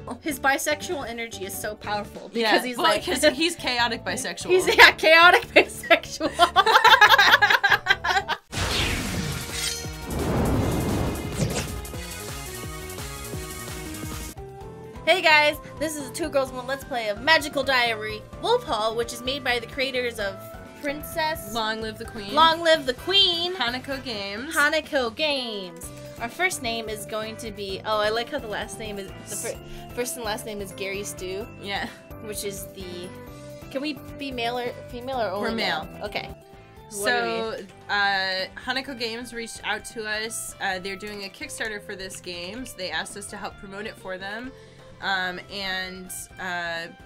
bisexual. His bisexual energy is so powerful because he's like... because he's chaotic bisexual. He's chaotic bisexual. Hey guys, this is Two Girls One Let's Play of Magical Diary Wolf Hall, which is made by the creators of Princess... Long Live the Queen. Long Live the Queen. Hanako Games. Hanako Games. Our first name is going to be... Oh, I like how the last name is... The first and last name is Gary Stew. Yeah. Which is the... Can we be male or female or only We're male. Okay. So, Hanako Games reached out to us. They're doing a Kickstarter for this game. So they asked us to help promote it for them.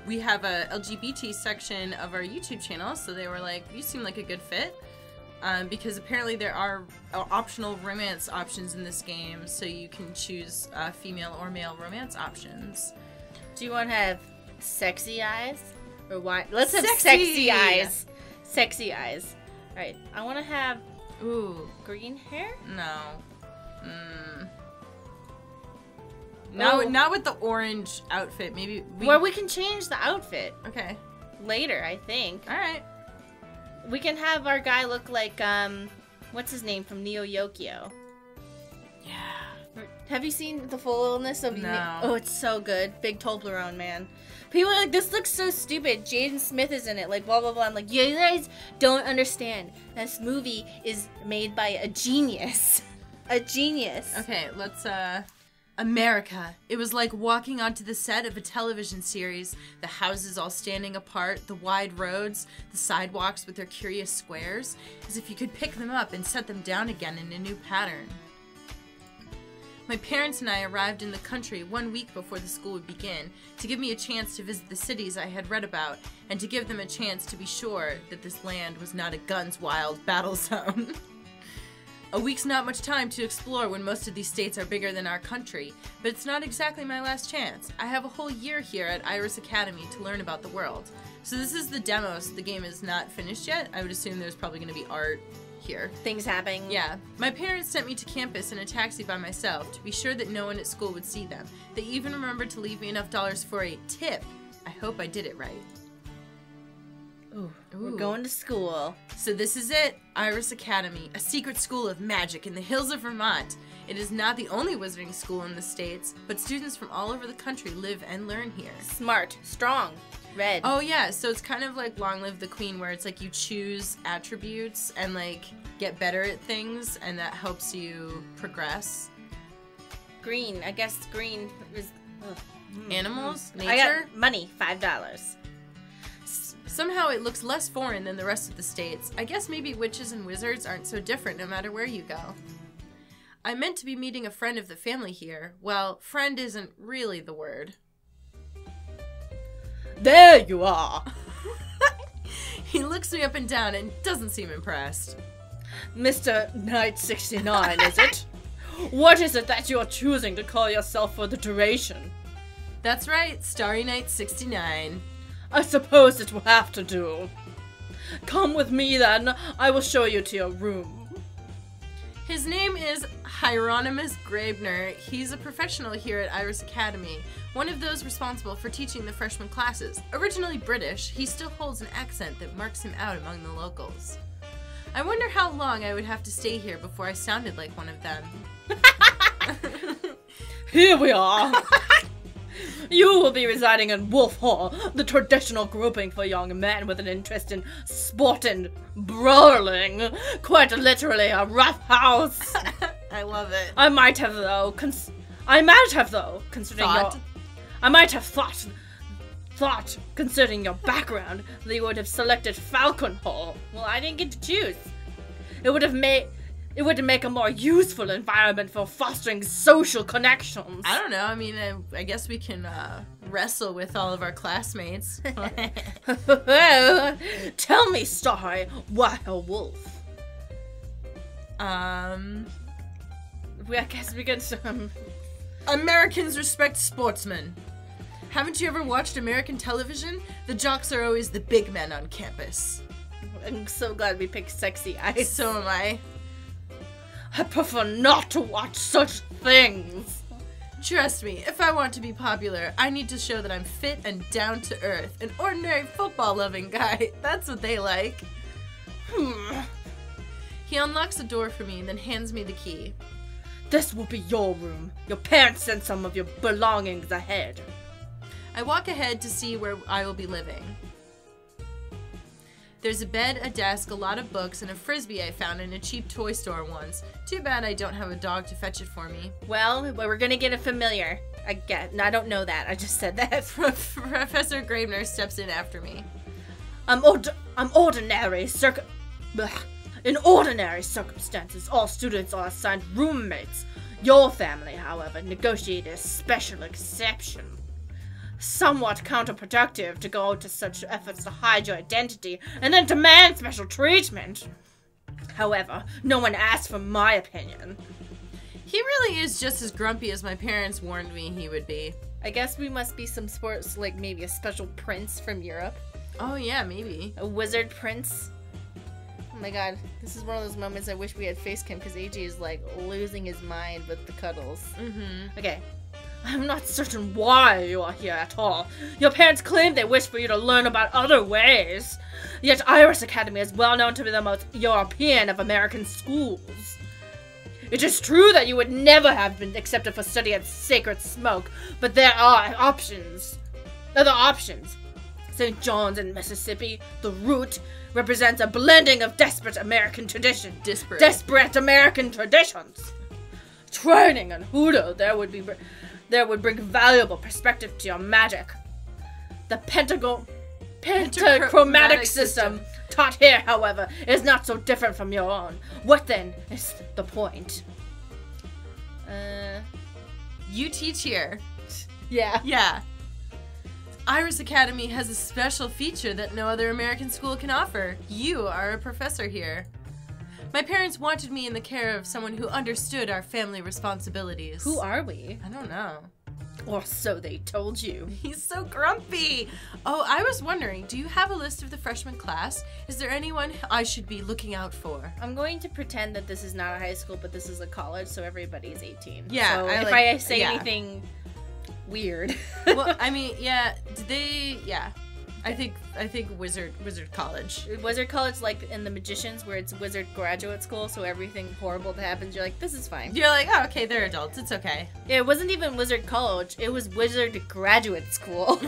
We have a LGBT section of our YouTube channel, so they were like, you seem like a good fit, because apparently there are optional romance options in this game, so you can choose female or male romance options. Do you want to have sexy eyes? Or why? Let's have sexy eyes. Sexy eyes. Alright, I want to have... Ooh. Green hair? No. Not with the orange outfit. Maybe we can change the outfit. Okay. Later, I think. Alright. We can have our guy look like, what's his name from Neo Yokio? Yeah. Have you seen the fullness of... No. Oh, it's so good. Big Toblerone, man. People are like, this looks so stupid. Jaden Smith is in it. Like, blah, blah, blah. I'm like, you guys don't understand. This movie is made by a genius. A genius. Okay, let's, America. It was like walking onto the set of a television series. The houses all standing apart, the wide roads, the sidewalks with their curious squares, as if you could pick them up and set them down again in a new pattern. My parents and I arrived in the country 1 week before the school would begin to give me a chance to visit the cities I had read about and to give them a chance to be sure that this land was not a guns wild battle zone. A week's not much time to explore when most of these states are bigger than our country, but it's not exactly my last chance. I have a whole year here at Iris Academy to learn about the world. So this is the demo, so the game is not finished yet. I would assume there's probably going to be art here. Things happening. Yeah. My parents sent me to campus in a taxi by myself to be sure that no one at school would see them. They even remembered to leave me enough dollars for a tip. I hope I did it right. Ooh, we're going to school. So this is it, Iris Academy, a secret school of magic in the hills of Vermont. It is not the only wizarding school in the States, but students from all over the country live and learn here. Smart, strong, red. Oh yeah, so it's kind of like Long Live the Queen, where it's like you choose attributes and like get better at things, and that helps you progress. Green, I guess green is... Animals? Nature? I got money, $5. Somehow it looks less foreign than the rest of the states. I guess maybe witches and wizards aren't so different no matter where you go. I meant to be meeting a friend of the family here. Well, friend isn't really the word. There you are! He looks me up and down and doesn't seem impressed. Mr. Knight 69, is it? What is it that you're choosing to call yourself for the duration? That's right, Starry Night 69. I suppose it will have to do. Come with me then, I will show you to your room. His name is Hieronymus Grabner. He's a professional here at Iris Academy, one of those responsible for teaching the freshman classes. Originally British, he still holds an accent that marks him out among the locals. I wonder how long I would have to stay here before I sounded like one of them. Here we are! You will be residing in Wolf Hall, the traditional grouping for young men with an interest in sport and brawling. Quite literally a rough house. I love it. I might have though, considering your background, that you would have selected Falcon Hall. Well, I didn't get to choose. It would make a more useful environment for fostering social connections. I don't know. I mean, I guess we can wrestle with all of our classmates. Tell me, Starry, why a wolf? I guess we get some... Americans respect sportsmen. Haven't you ever watched American television? The jocks are always the big men on campus. I'm so glad we picked sexy eyes. So am I. I prefer not to watch such things. Trust me, if I want to be popular, I need to show that I'm fit and down to earth. An ordinary football-loving guy. That's what they like. He unlocks the door for me, then hands me the key. This will be your room. Your parents sent some of your belongings ahead. I walk ahead to see where I will be living. There's a bed, a desk, a lot of books, and a frisbee I found in a cheap toy store once. Too bad I don't have a dog to fetch it for me. Well, we're gonna get a familiar. I don't know that. I just said that. Professor Gravener steps in after me. In ordinary circumstances, all students are assigned roommates. Your family, however, negotiated a special exception. Somewhat counterproductive to go to such efforts to hide your identity and then demand special treatment. However, no one asked for my opinion. He really is just as grumpy as my parents warned me he would be. I guess we must be some sports, like maybe a special prince from Europe. Oh yeah, maybe. A wizard prince. Oh my god, this is one of those moments I wish we had Facecam because AJ is like losing his mind with the cuddles. Okay. I'm not certain why you are here at all. Your parents claim they wish for you to learn about other ways. Yet Iris Academy is well known to be the most European of American schools. It is true that you would never have been accepted for study at Sacred Smoke, but there are options. Other options. St. John's in Mississippi, the route, represents a blending of desperate American tradition. Desperate American traditions. Training in Hoodoo, there would bring valuable perspective to your magic. The pentachromatic system taught here, however, is not so different from your own. What then is the point? You teach here. Yeah. Yeah. Iris Academy has a special feature that no other American school can offer. You are a professor here. My parents wanted me in the care of someone who understood our family responsibilities. Who are we? I don't know. Or so they told you. He's so grumpy. Oh, I was wondering, do you have a list of the freshman class? Is there anyone I should be looking out for? I'm going to pretend that this is not a high school, but this is a college, so everybody is 18. Yeah. So if I say anything weird. Well, I mean, yeah, I think Wizard College. Wizard College, like in The Magicians, where it's Wizard Graduate School, so everything horrible that happens, you're like, this is fine. You're like, oh, okay, they're adults, it's okay. Yeah, it wasn't even Wizard College, it was Wizard Graduate School.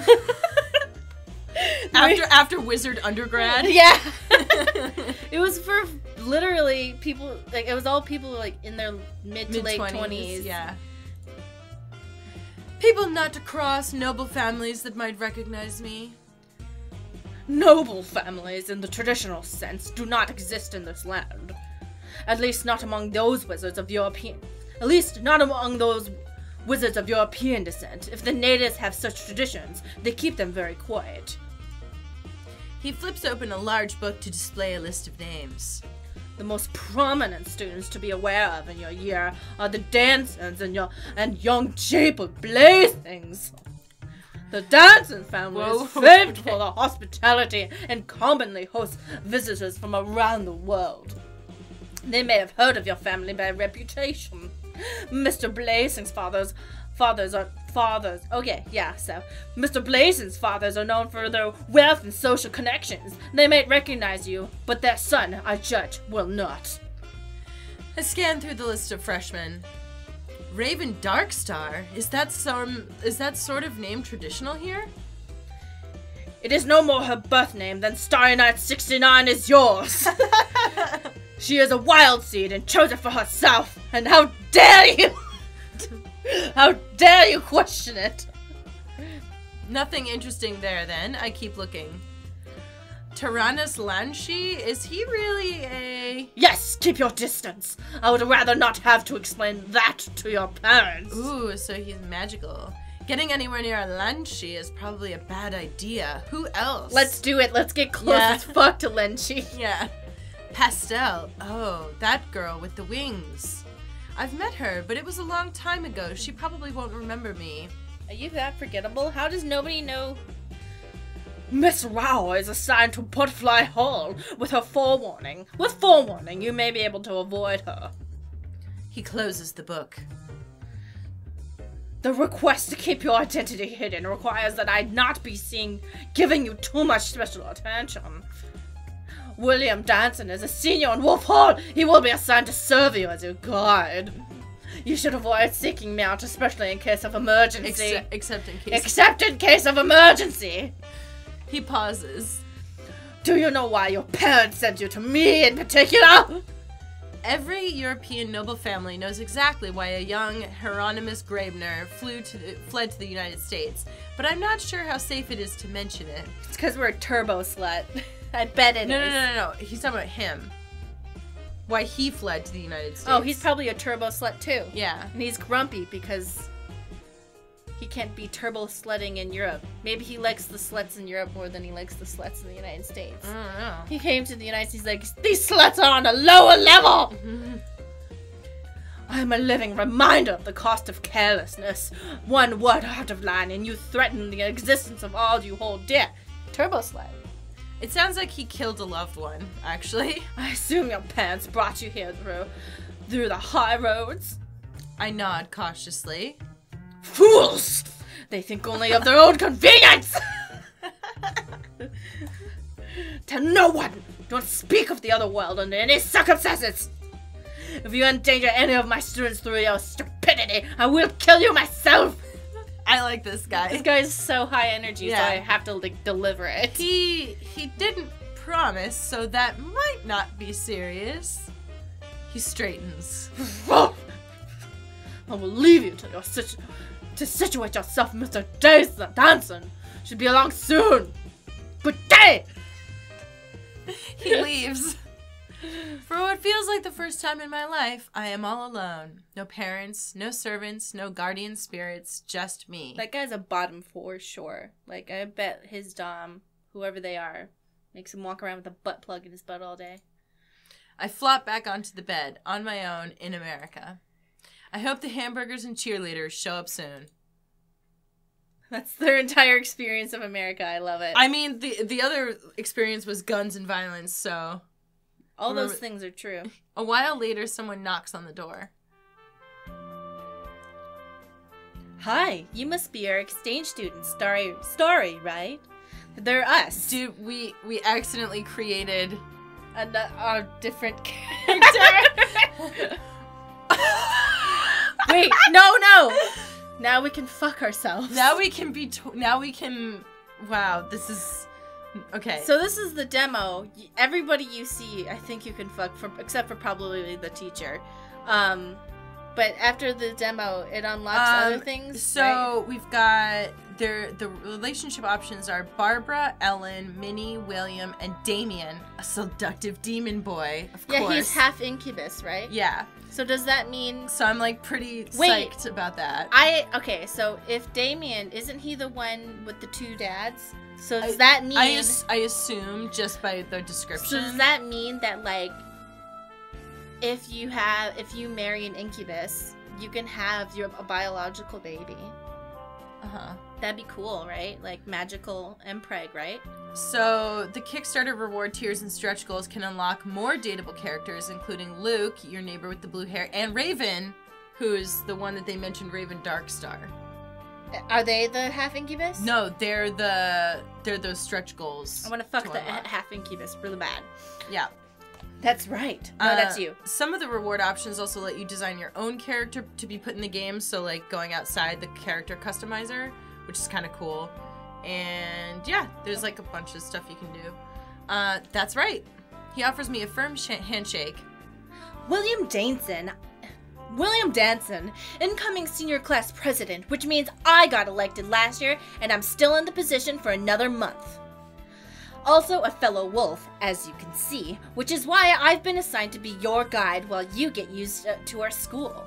after Wizard Undergrad? Yeah. It was for literally people, like, it was all people like in their mid to late 20s. Yeah. People not to cross, noble families that might recognize me. Noble families, in the traditional sense, do not exist in this land. At least not among those wizards of European... At least not among those wizards of European descent. If the natives have such traditions, they keep them very quiet. He flips open a large book to display a list of names. The most prominent students to be aware of in your year are the Dansons and young Jacob Blazings. The Danson family is famed for their hospitality and commonly hosts visitors from around the world. They may have heard of your family by reputation. Mr. Blazing's fathers are Mr. Blazing's fathers are known for their wealth and social connections. They may recognize you, but their son, I judge, will not. I scan through the list of freshmen. Raven Darkstar? Is that sort of name traditional here? It is no more her birth name than Starry Night 69 is yours. She is a wild seed and chose it for herself. And how dare you? How dare you question it? Nothing interesting there then. I keep looking. Tyrannus Lanshi? Is he really a... Yes, keep your distance. I would rather not have to explain that to your parents. Ooh, so he's magical. Getting anywhere near a Lanshi is probably a bad idea. Who else? Let's do it. Let's get close as fuck to Lanshi. Yeah. Pastel. Oh, that girl with the wings. I've met her, but it was a long time ago. She probably won't remember me. Are you that forgettable? How does nobody know... Miss Rao is assigned to Butterfly Hall with her forewarning. With forewarning, you may be able to avoid her. He closes the book. The request to keep your identity hidden requires that I not be seen giving you too much special attention. William Danson is a senior in Wolf Hall. He will be assigned to serve you as your guide. You should avoid seeking me out, especially in case of emergency. Except in case. Except in case of emergency. He pauses. Do you know why your parents sent you to me in particular? Every European noble family knows exactly why a young Hieronymus Graebner fled to the United States, but I'm not sure how safe it is to mention it. It's because we're a turbo slut. I bet it is. No. He's talking about him. Why he fled to the United States. Oh, he's probably a turbo slut too. Yeah. And he's grumpy because he can't be turbo slutting in Europe. Maybe he likes the sluts in Europe more than he likes the sluts in the United States. I don't know. He came to the United States like, these sluts are on a lower level! I'm a living reminder of the cost of carelessness. One word out of line and you threaten the existence of all you hold dear. Turbo slut. It sounds like he killed a loved one, actually. I assume your parents brought you here through the high roads? I nod cautiously. Fools! They think only of their own convenience! Tell no one! Don't speak of the other world under any circumstances! If you endanger any of my students through your stupidity, I will kill you myself! I like this guy. This guy is so high energy, Yeah. so I have to, like, deliver it. He didn't promise, so that might not be serious. He straightens. I will leave you to situate yourself, Mr. Danson. Should be along soon. Good day! He leaves. For what feels like the first time in my life, I am all alone. No parents, no servants, no guardian spirits, just me. That guy's a bottom for sure. Like, I bet his dom, whoever they are, makes him walk around with a butt plug in his butt all day. I flop back onto the bed, on my own, in America. I hope the hamburgers and cheerleaders show up soon. That's their entire experience of America. I love it. I mean, the other experience was guns and violence, so... All those things are true. A while later, someone knocks on the door. Hi, you must be our exchange student, Story, right? They're us. Dude, we accidentally created... A different character. Wait, no! Now we can fuck ourselves. Now we can be... Wow, this is... Okay. So this is the demo. Everybody you see, I think you can fuck, except for probably the teacher. But after the demo, it unlocks other things. So right? we've got the relationship options are Barbara, Ellen, Minnie, William, and Damien, a seductive demon boy. Of course. Yeah, he's half incubus, right? Yeah. So does that mean? So I'm like pretty psyched about that. Okay. So if Damien, isn't he the one with the two dads? So does that mean? I assume just by the description. So does that mean that, like, if you marry an incubus, you can have a biological baby? That'd be cool, right? Like magical and preg, right? So the Kickstarter reward tiers and stretch goals can unlock more dateable characters, including Luke, your neighbor with the blue hair, and Raven, who's the one that they mentioned, Raven Darkstar. Are they the half incubus? No, they're those stretch goals. I want to fuck the half incubus really bad. Yeah. That's right. No, that's you. Some of the reward options also let you design your own character to be put in the game, so like going outside the character customizer, which is kind of cool. And yeah, there's like a bunch of stuff you can do. That's right. He offers me a firm handshake. William Danson, incoming senior class president, which means I got elected last year and I'm still in the position for another month. Also a fellow wolf, as you can see, which is why I've been assigned to be your guide while you get used to our school.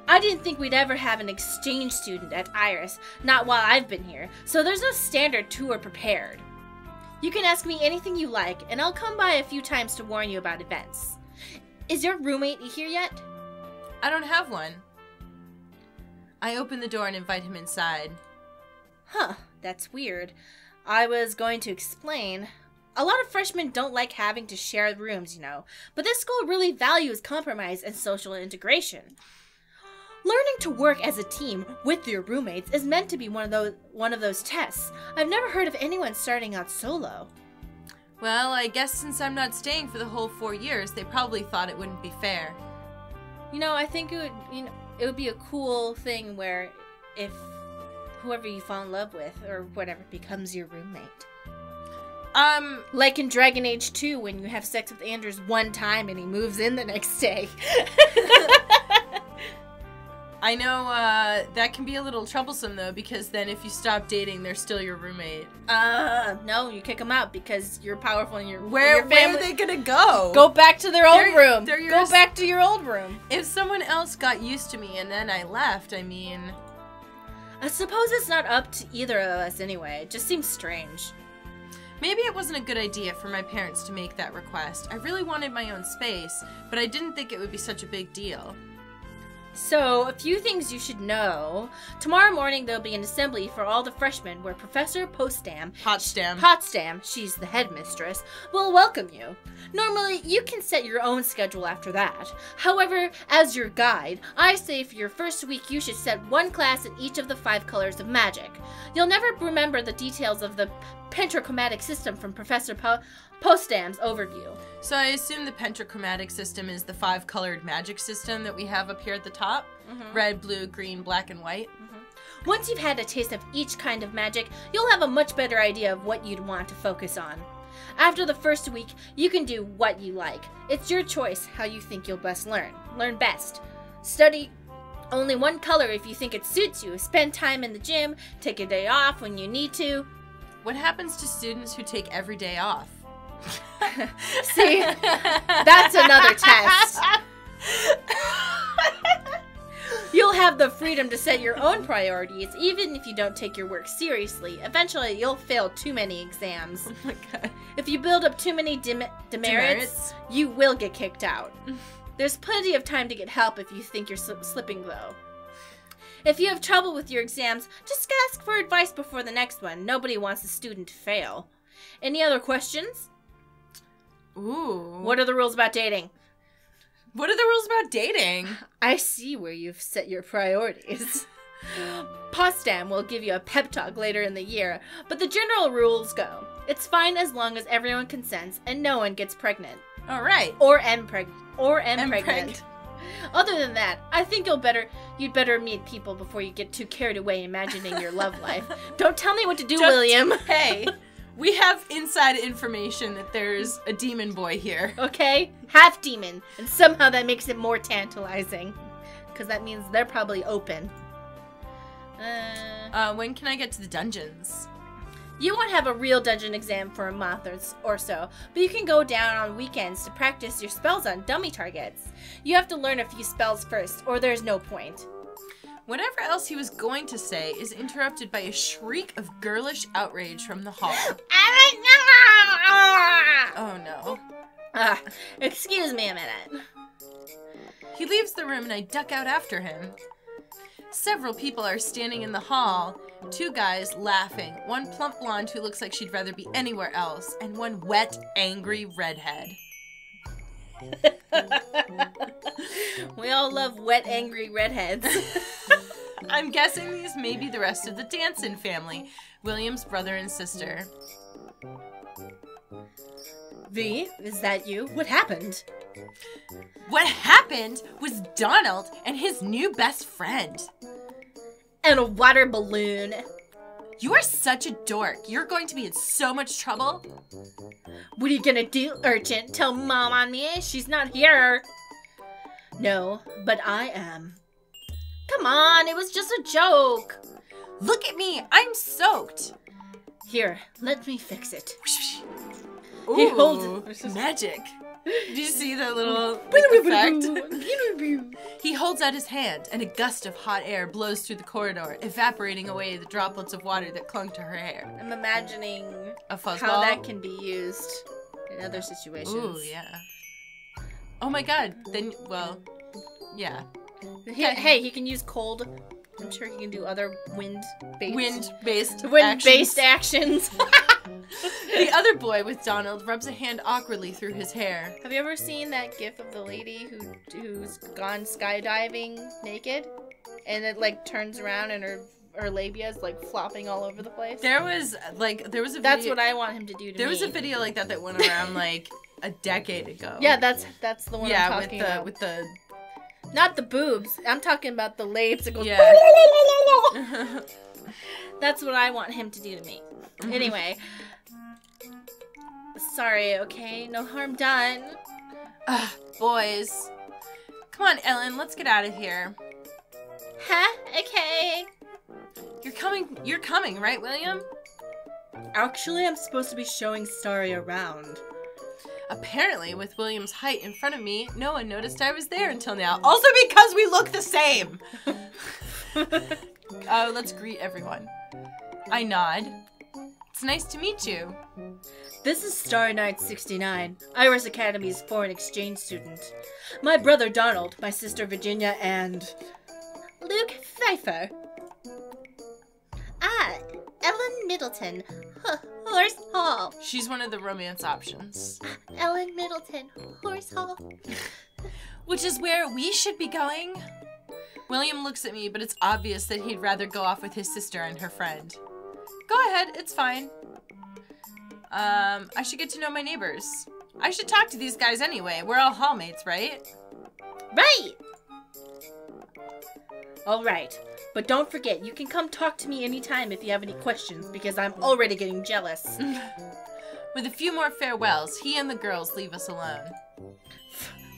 I didn't think we'd ever have an exchange student at Iris, not while I've been here, so there's no standard tour prepared. You can ask me anything you like, and I'll come by a few times to warn you about events. Is your roommate here yet? I don't have one. I open the door and invite him inside. Huh, that's weird. I was going to explain. A lot of freshmen don't like having to share rooms, you know, but this school really values compromise and social integration. Learning to work as a team with your roommates is meant to be one of those tests. I've never heard of anyone starting out solo. Well, I guess since I'm not staying for the whole 4 years, they probably thought it wouldn't be fair. I think it would be a cool thing where if whoever you fall in love with or whatever becomes your roommate. Like in Dragon Age 2 when you have sex with Anders one time and he moves in the next day. I know that can be a little troublesome though, because then if you stop dating, they're still your roommate. No, you kick them out because you're powerful and where are they gonna go? Go back to their old room. Go back to your old room. If someone else got used to me and then I left, I mean... I suppose it's not up to either of us anyway. It just seems strange. Maybe it wasn't a good idea for my parents to make that request. I really wanted my own space, but I didn't think it would be such a big deal. So, a few things you should know. Tomorrow morning there'll be an assembly for all the freshmen where Professor Potsdam, she's the headmistress, will welcome you. Normally, you can set your own schedule after that. However, as your guide, I say for your first week you should set one class in each of the 5 colors of magic. You'll never remember the details of the pentachromatic system from Professor Potsdam's overview. So I assume the pentachromatic system is the 5-colored magic system that we have up here at the top. Mm-hmm. Red, blue, green, black, and white. Mm-hmm. Once you've had a taste of each kind of magic, you'll have a much better idea of what you'd want to focus on. After the first week, you can do what you like. It's your choice how you think you'll best learn. Learn best. Study only one color if you think it suits you. Spend time in the gym. Take a day off when you need to. What happens to students who take every day off? See, that's another test. You'll have the freedom to set your own priorities, even if you don't take your work seriously. Eventually, you'll fail too many exams. Oh my god. If you build up too many demerits, you will get kicked out. There's plenty of time to get help if you think you're slipping, though. If you have trouble with your exams, just ask for advice before the next one. Nobody wants a student to fail. Any other questions? Ooh. What are the rules about dating? What are the rules about dating? I see where you've set your priorities. Potsdam will give you a pep talk later in the year, but the general rules go. It's fine as long as everyone consents and no one gets pregnant. All right. Or am pregnant. Other than that, I think you'd better meet people before you get too carried away imagining your love life. Don't tell me what to do, William. Hey. We have inside information that there's a demon boy here. Okay? Half demon. And somehow that makes it more tantalizing. Because that means they're probably open. When can I get to the dungeons? You won't have a real dungeon exam for a month or so, but you can go down on weekends to practice your spells on dummy targets. You have to learn a few spells first, or there's no point. Whatever else he was going to say is interrupted by a shriek of girlish outrage from the hall. Oh no. Excuse me a minute. He leaves the room and I duck out after him. Several people are standing in the hall. 2 guys laughing. One plump blonde who looks like she'd rather be anywhere else, and one wet, angry redhead. We all love wet, angry redheads. I'm guessing these may be the rest of the Danson family, William's brother and sister. V, is that you? What happened? What happened was Donald and his new best friend. And a water balloon. You are such a dork. You're going to be in so much trouble. What are you gonna do, urchin? Tell Mom on me? She's not here. No, but I am. Come on, it was just a joke. Look at me, I'm soaked. Here, let me fix it. Ooh, he holds it. Magic. Did you see that little effect? He holds out his hand, and a gust of hot air blows through the corridor, evaporating away the droplets of water that clung to her hair. I'm imagining a fuzzball. How that can be used in other situations. Ooh, yeah. Oh my god. Then, well, yeah. Hey, he can use cold. I'm sure he can do other wind-based actions. The other boy with Donald rubs a hand awkwardly through his hair. Have you ever seen that gif of the lady who's gone skydiving naked? and it like turns around and her labia is like flopping all over the place. There was a video. That's what I want him to do to me. There was a video like that went around like a decade ago. Yeah, that's the one I'm talking about. with the not the boobs. I'm talking about the labes that goes. Yeah. That's what I want him to do to me. Anyway. Sorry, okay? No harm done. Ugh, boys. Come on, Ellen, let's get out of here. Huh? Okay. You're coming, right, William? Actually, I'm supposed to be showing Starry around. Apparently, with William's height in front of me, no one noticed I was there until now. Also because we look the same! Let's greet everyone. I nod. It's nice to meet you. This is Starry Night 69, Iris Academy's foreign exchange student. My brother Donald, my sister Virginia, and... Luke Pfeiffer. Ah, Ellen Middleton. Horse Hall. She's one of the romance options. Ellen Middleton. Horse Hall. Which is where we should be going. William looks at me, but it's obvious that he'd rather go off with his sister and her friend. Go ahead, it's fine. I should get to know my neighbors. I should talk to these guys anyway. We're all hallmates, right? Right! Alright, but don't forget, you can come talk to me anytime if you have any questions, because I'm already getting jealous. With a few more farewells, he and the girls leave us alone.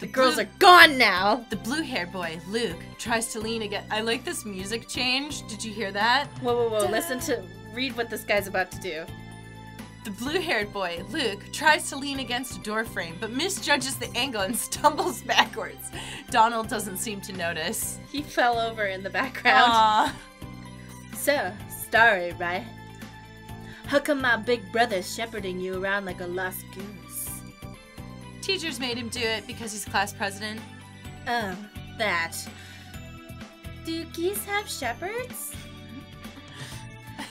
The girls are gone now! The blue-haired boy, Luke, tries to lean against... I like this music change. Did you hear that? Whoa, read what this guy's about to do. The blue-haired boy, Luke, tries to lean against a doorframe, but misjudges the angle and stumbles backwards. Donald doesn't seem to notice. He fell over in the background. Aww. So, Starry, right? How come my big brother's shepherding you around like a lost goose? Teachers made him do it because he's class president. Oh, that. Do geese have shepherds?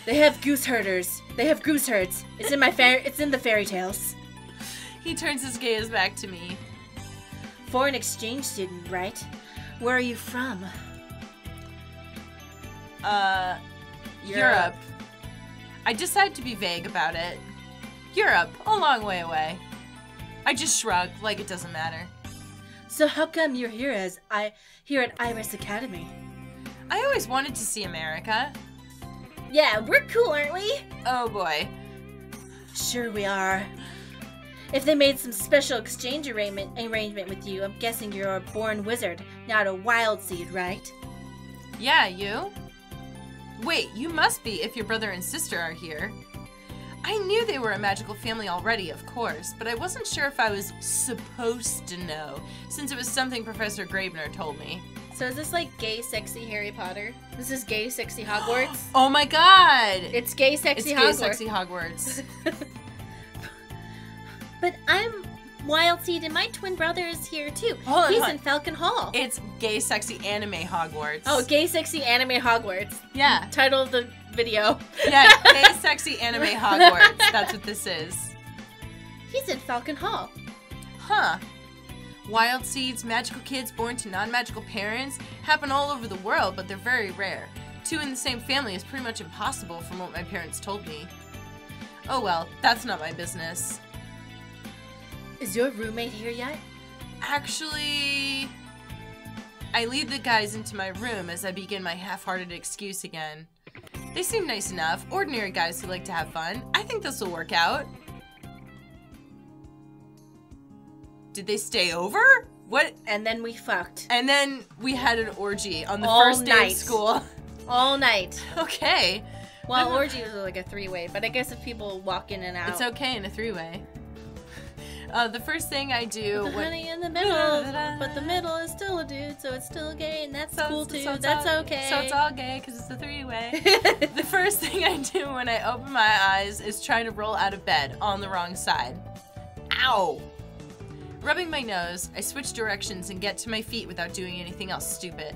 They have goose herders. They have goose herds. It's in the fairy tales. He turns his gaze back to me. Foreign exchange student, right? Where are you from? Europe. I decide to be vague about it. Europe, a long way away. I just shrug, like it doesn't matter. So how come you're here at Iris Academy? I always wanted to see America. Yeah, we're cool, aren't we? Oh boy. Sure we are. If they made some special exchange arrangement with you, I'm guessing you're a born wizard, not a wild seed, right? Yeah, you? Wait, you must be if your brother and sister are here. I knew they were a magical family already, of course, but I wasn't sure if I was supposed to know, since it was something Professor Graebner told me. So is this like gay, sexy Harry Potter? This is gay, sexy Hogwarts? Oh my god! It's gay, sexy Hogwarts. It's gay, sexy Hogwarts. But I'm Wild Seed and my twin brother is here too. Hold on, He's in Falcon Hall. It's gay, sexy anime Hogwarts. Oh, gay, sexy anime Hogwarts. Yeah. Title of the video. Yeah, gay, sexy anime Hogwarts. That's what this is. He's in Falcon Hall. Huh. Wild seeds, magical kids born to non-magical parents happen all over the world, but they're very rare. Two in the same family is pretty much impossible from what my parents told me. Oh well, that's not my business. Is your roommate here yet? Actually, I lead the guys into my room as I begin my half-hearted excuse again. They seem nice enough, ordinary guys who like to have fun. I think this will work out. Did they stay over? What? And then we fucked. And then we had an orgy on the All first day night. of school. All night. Okay. Well, orgy was like a three-way, but I guess if people walk in and out. It's okay in a three-way. The first thing I do... Put the honey in the middle, but the middle is still a dude, so it's still gay, and that's cool too. That's okay. So it's all gay because it's a three-way. The first thing I do when I open my eyes is try to roll out of bed on the wrong side. Ow! Rubbing my nose, I switch directions and get to my feet without doing anything else stupid.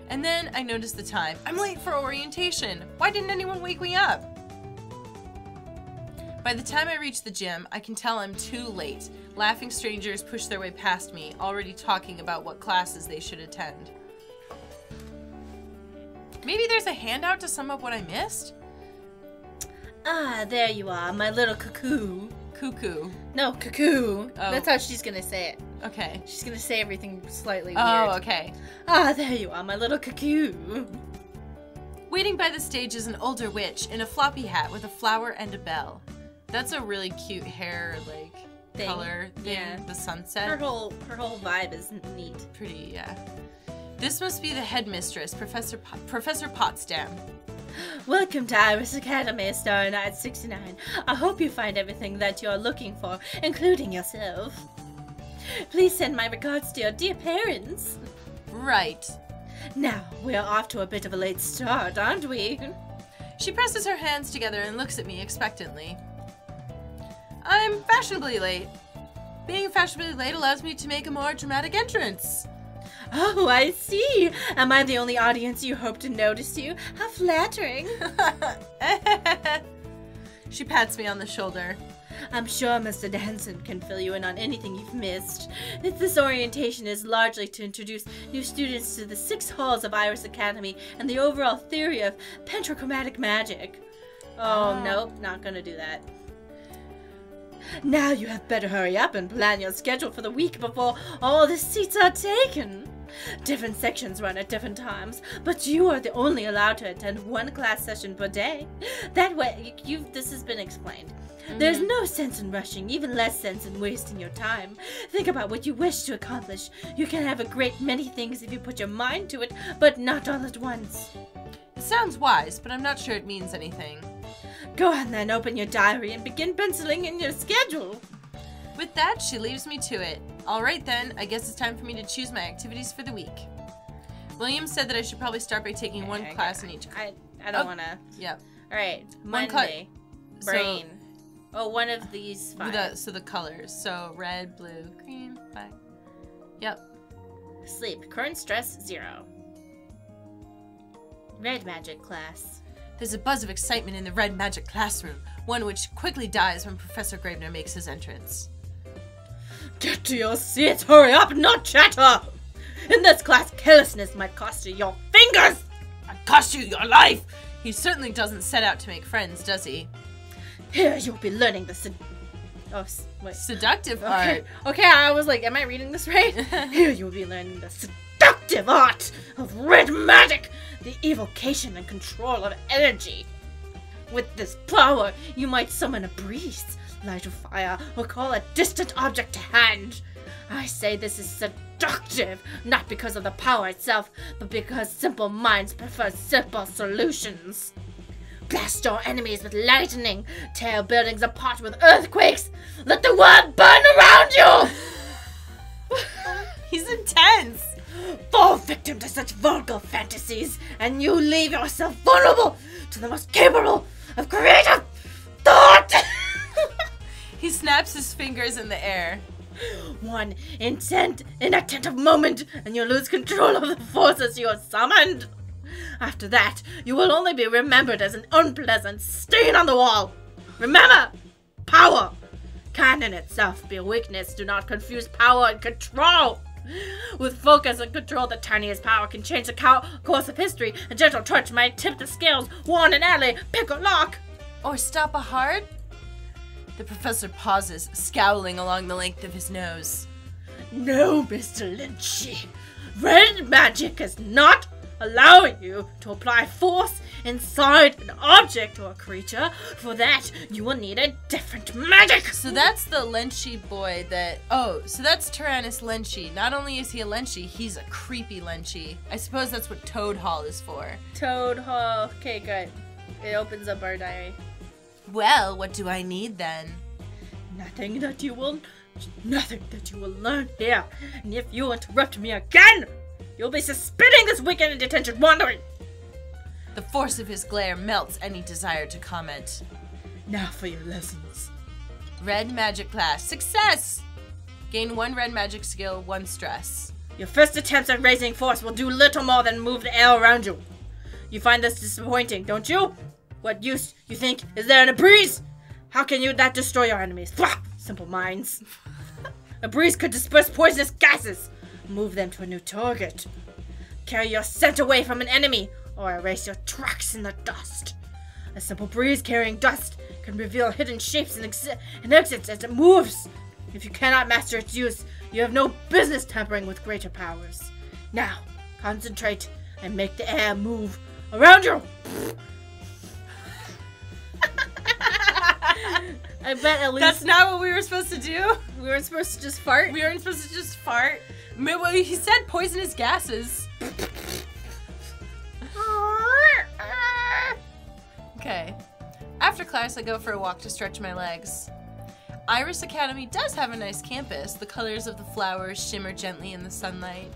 And then I notice the time. I'm late for orientation. Why didn't anyone wake me up? By the time I reach the gym, I can tell I'm too late. Laughing strangers push their way past me, already talking about what classes they should attend. Maybe there's a handout to sum up what I missed? Ah, there you are, my little cuckoo. Cuckoo. No, cuckoo. Oh. That's how she's gonna say it. Okay. She's gonna say everything slightly Oh, weird. okay. Ah, there you are, my little cuckoo. Waiting by the stage is an older witch in a floppy hat with a flower and a bell. That's a really cute hair, like, Thing. color thing. Yeah. The sunset. Her whole vibe is neat. Pretty, yeah. This must be the headmistress, Professor Potsdam. Welcome to Iris Academy, Star Night 69. I hope you find everything that you're looking for, including yourself. Please send my regards to your dear parents. Right. Now, we are off to a bit of a late start, aren't we? She presses her hands together and looks at me expectantly. I'm fashionably late. Being fashionably late allows me to make a more dramatic entrance. Oh, I see. Am I the only audience you hope to notice you? How flattering. She pats me on the shoulder. I'm sure Mr. Danson can fill you in on anything you've missed. This orientation is largely to introduce new students to the 6 halls of Iris Academy and the overall theory of pentachromatic magic. Oh, nope, not gonna do that. Now you have better hurry up and plan your schedule for the week before all the seats are taken. Different sections run at different times, but you are the only allowed to attend 1 class session per day. That way, this has been explained. There's no sense in rushing, even less sense in wasting your time. Think about what you wish to accomplish. You can have a great many things if you put your mind to it, but not all at once. It sounds wise, but I'm not sure it means anything. Go on then, open your diary and begin penciling in your schedule. With that, she leaves me to it. Alright then, I guess it's time for me to choose my activities for the week. William said that I should probably start by taking 1 class in each. I don't wanna. Yep. Alright, One Monday. So- Brain. Oh, one of these 5. So the colors. So red, blue, green, black. Yep. Sleep. Current stress 0. Red magic class. There's a buzz of excitement in the red magic classroom, one which quickly dies when Professor Gravener makes his entrance. Get to your seats, hurry up, not chatter! In this class, carelessness might cost you your fingers! I'd cost you your life! He certainly doesn't set out to make friends, does he? Here you'll be learning the wait. Seductive art. Okay, I was like, am I reading this right? Here you'll be learning the seductive art of red magic, the evocation and control of energy. With this power, you might summon a breeze, light a fire, or call a distant object to hand. I say this is seductive, not because of the power itself, but because simple minds prefer simple solutions. Blast your enemies with lightning, tear buildings apart with earthquakes, let the world burn around you! He's intense! Fall victim to such vulgar fantasies, and you leave yourself vulnerable to the most capable of creative thought! He snaps his fingers in the air. One inattentive moment, and you lose control of the forces you have summoned. After that, you will only be remembered as an unpleasant stain on the wall. Remember, power can in itself be a weakness. Do not confuse power and control. With focus and control, the tiniest power can change the course of history. A gentle touch might tip the scales, warn an ally, pick a lock. Or stop a heart? The professor pauses, scowling along the length of his nose. No, Mr. Lynchy. Red magic is not allowing you to apply force inside an object or creature. For that, you will need a different magic. So that's the Lenchy boy that... Oh, so that's Tyrannus Lenchy. Not only is he a Lenchy, he's a creepy Lenchy. I suppose that's what Toad Hall is for. Toad Hall. Okay, good. It opens up our diary. Well, what do I need then? Nothing that you will learn here. And if you interrupt me again, you'll be suspending this weekend in detention wandering. The force of his glare melts any desire to comment. Now for your lessons. Red magic class. Success! Gain 1 red magic skill, 1 stress. Your first attempts at raising force will do little more than move the air around you. You find this disappointing, don't you? What use, you think, is there in a breeze? How can that destroy your enemies? Pah! Simple minds. A breeze could disperse poisonous gases. Move them to a new target. Carry your scent away from an enemy, or erase your tracks in the dust. A simple breeze carrying dust can reveal hidden shapes and exits as it moves. If you cannot master its use, you have no business tampering with greater powers. Now, concentrate and make the air move around you. I bet at least... That's not what we were supposed to do. We weren't supposed to just fart? We weren't supposed to just fart. Well, he said poisonous gases. Okay. After class, I go for a walk to stretch my legs. Iris Academy does have a nice campus. The colors of the flowers shimmer gently in the sunlight.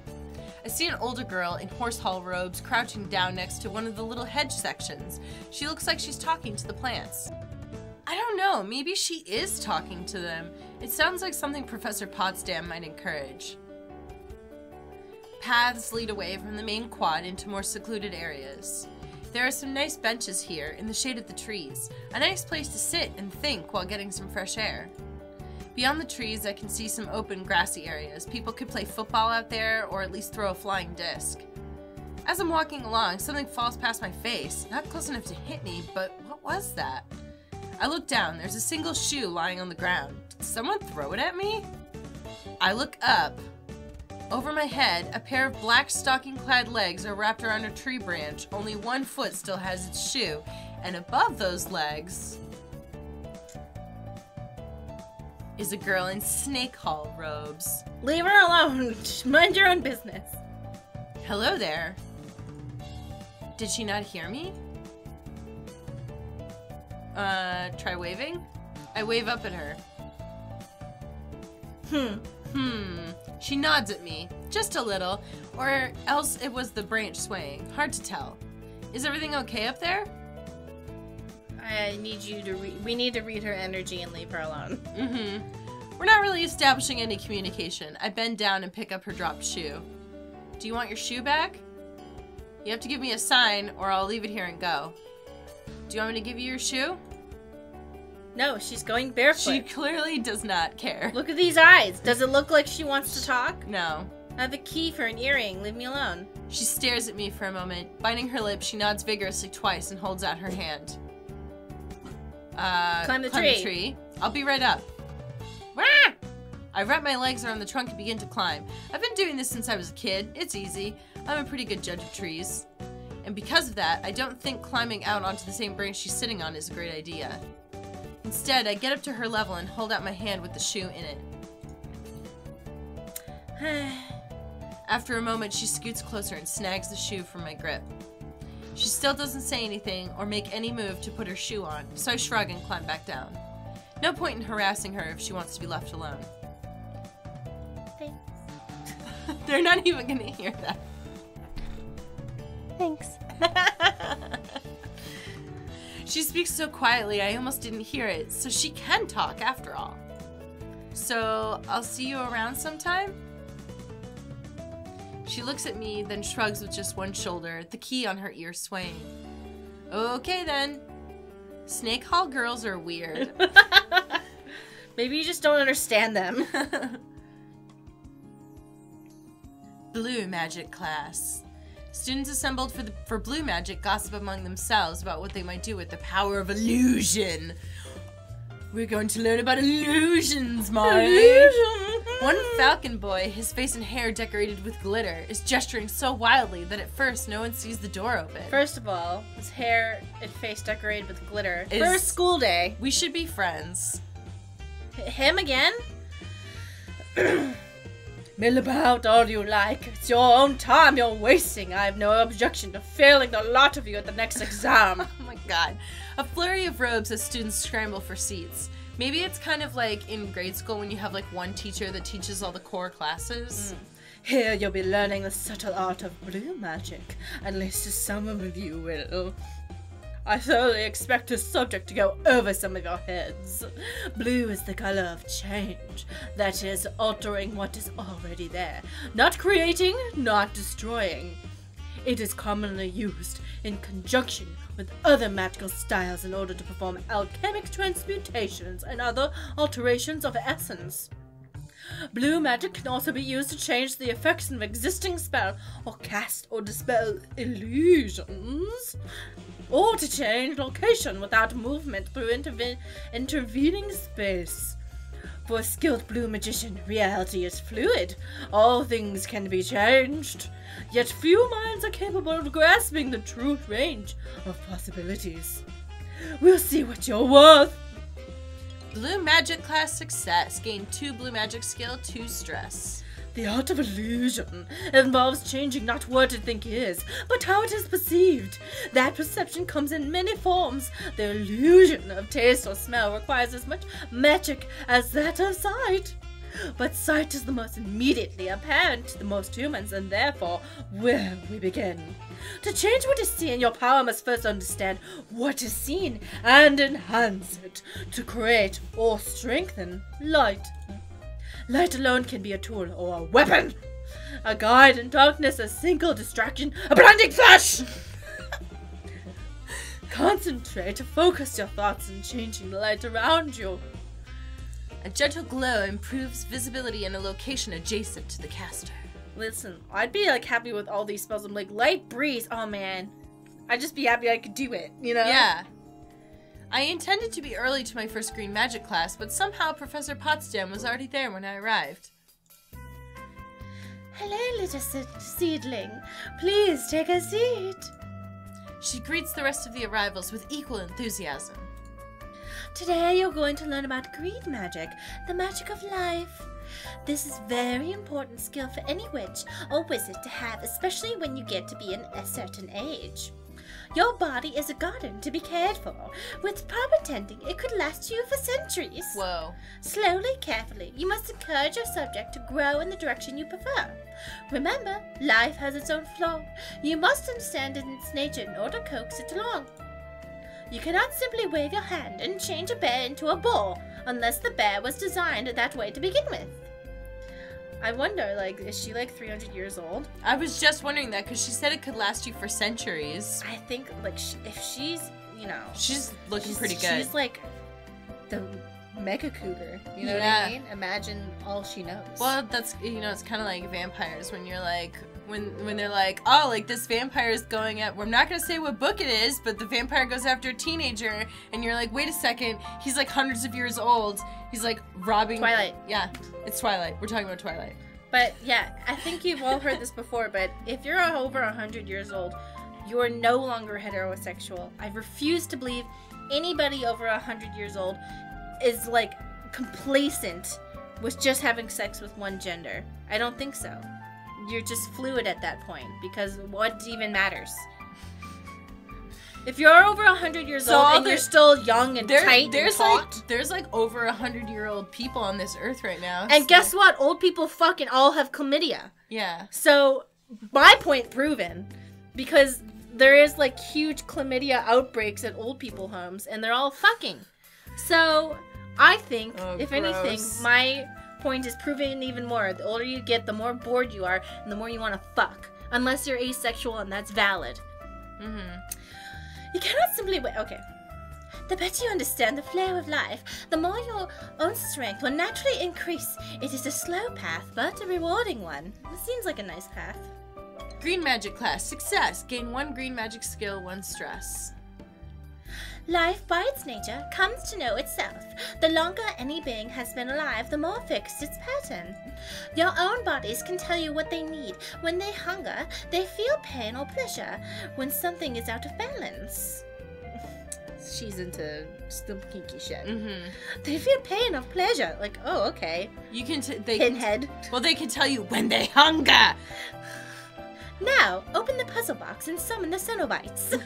I see an older girl in horse hall robes crouching down next to one of the little hedge sections. She looks like she's talking to the plants. I don't know, maybe she is talking to them. It sounds like something Professor Potsdam might encourage. Paths lead away from the main quad into more secluded areas. There are some nice benches here in the shade of the trees, a nice place to sit and think while getting some fresh air. Beyond the trees, I can see some open grassy areas. People could play football out there or at least throw a flying disc. As I'm walking along, something falls past my face, not close enough to hit me, but what was that? I look down, there's a single shoe lying on the ground. Did someone throw it at me? I look up. Over my head, a pair of black stocking-clad legs are wrapped around a tree branch. Only one foot still has its shoe, and above those legs is a girl in snake hall robes. Leave her alone. Mind your own business. Hello there. Did she not hear me? Try waving? I wave up at her. She nods at me, just a little, or else it was the branch swaying. Hard to tell. Is everything okay up there? I need you to we need to read her energy and leave her alone. We're not really establishing any communication. I bend down and pick up her dropped shoe. Do you want your shoe back? You have to give me a sign or I'll leave it here and go. Do you want me to give you your shoe? No, she's going barefoot. She clearly does not care. Look at these eyes. Does it look like she wants to talk? No. I have a key for an earring. Leave me alone. She stares at me for a moment. Biting her lips, she nods vigorously twice and holds out her hand. Climb the tree. I'll be right up. Wah! I wrap my legs around the trunk and begin to climb. I've been doing this since I was a kid. It's easy. I'm a pretty good judge of trees. And because of that, I don't think climbing out onto the same branch she's sitting on is a great idea. Instead, I get up to her level and hold out my hand with the shoe in it. After a moment, she scoots closer and snags the shoe from my grip. She still doesn't say anything or make any move to put her shoe on, so I shrug and climb back down. No point in harassing her if she wants to be left alone. Thanks. They're not even gonna hear that. Thanks. She speaks so quietly I almost didn't hear it, so she can talk after all. So, I'll see you around sometime? She looks at me, then shrugs with just one shoulder, the key on her ear swaying. Okay then. Snake Hall girls are weird. Maybe you just don't understand them. Blue magic class. Students assembled for blue magic gossip among themselves about what they might do with the power of illusion. We're going to learn about illusions, Mike. One falcon boy, his face and hair decorated with glitter, is gesturing so wildly that at first no one sees the door open. First of all, his hair and face decorated with glitter. First school day. We should be friends. Him again? Mill about all you like. It's your own time you're wasting. I have no objection to failing the lot of you at the next exam. Oh my god. A flurry of robes as students scramble for seats. Maybe it's kind of like in grade school when you have like one teacher that teaches all the core classes. Here you'll be learning the subtle art of blue magic. At least some of you will. I thoroughly expect this subject to go over some of your heads. Blue is the color of change. That is, altering what is already there. Not creating, not destroying. It is commonly used in conjunction with other magical styles in order to perform alchemic transmutations and other alterations of essence. Blue magic can also be used to change the effects of existing spell, or cast or dispel illusions, or to change location without movement through intervening space. For a skilled blue magician, reality is fluid. All things can be changed. Yet few minds are capable of grasping the true range of possibilities. We'll see what you're worth. Blue magic class success. Gain 2 blue magic skill, 2 stress. The art of illusion involves changing not what a thing is, but how it is perceived. That perception comes in many forms. The illusion of taste or smell requires as much magic as that of sight. But sight is the most immediately apparent to the most humans, and therefore, where we begin. To change what is seen, your power must first understand what is seen and enhance it to create or strengthen light. Light alone can be a tool or a weapon, a guide in darkness, a single distraction, a blinding flash. Concentrate to focus your thoughts on changing the light around you. A gentle glow improves visibility in a location adjacent to the caster. Listen, I'd be like happy with all these spells. I'm like, light breeze, oh man. I'd just be happy I could do it, you know? Yeah. I intended to be early to my first green magic class, but somehow Professor Potsdam was already there when I arrived. Hello, little seedling. Please take a seat. She greets the rest of the arrivals with equal enthusiasm. Today you're going to learn about green magic, the magic of life. This is very important skill for any witch or wizard to have, especially when you get to be a certain age. Your body is a garden to be cared for. With proper tending, it could last you for centuries. Whoa. Slowly, carefully, you must encourage your subject to grow in the direction you prefer. Remember, life has its own flaw. You must understand its nature in order to coax it along. You cannot simply wave your hand and change a bear into a bull, unless the bear was designed that way to begin with. I wonder, like, is she like 300 years old? I was just wondering that because she said it could last you for centuries. I think, like, if she's, you know... She's looking pretty good. She's like the mega cougar, you know what I mean? Imagine all she knows. Well, that's, you know, it's kind of like vampires when you're like, when they're like, oh, like this vampire is going at, well, I'm not going to say what book it is, but the vampire goes after a teenager, and you're like, wait a second, he's like hundreds of years old. He's like robbing... Twilight. Yeah, it's Twilight. We're talking about Twilight. But yeah, I think you've all heard this before, but if you're over 100 years old, you are no longer heterosexual. I refuse to believe anybody over 100 years old is like complacent with just having sex with one gender. I don't think so. You're just fluid at that point, because what even matters? If you're over 100 years old and you're still young and tight and hot... There's like over 100-year-old people on this earth right now. And guess what? Old people fucking all have chlamydia. Yeah. So, my point proven. Because there is like huge chlamydia outbreaks at old people homes, and they're all fucking. So, I think, if anything, my point is proven even more. The older you get, the more bored you are, and the more you want to fuck. Unless you're asexual, and that's valid. Mm-hmm. You cannot simply wait. Okay. The better you understand the flow of life, the more your own strength will naturally increase. It is a slow path, but a rewarding one. It seems like a nice path. Green magic class success. Gain 1 green magic skill, 1 stress. Life, by its nature, comes to know itself. The longer any being has been alive, the more fixed its pattern. Your own bodies can tell you what they need. When they hunger, they feel pain or pleasure. When something is out of balance. She's into some kinky shit. Mm-hmm. They feel pain or pleasure. Like, oh, okay. You can Pinhead. Well, they can tell you when they hunger. Now, open the puzzle box and summon the Cenobites.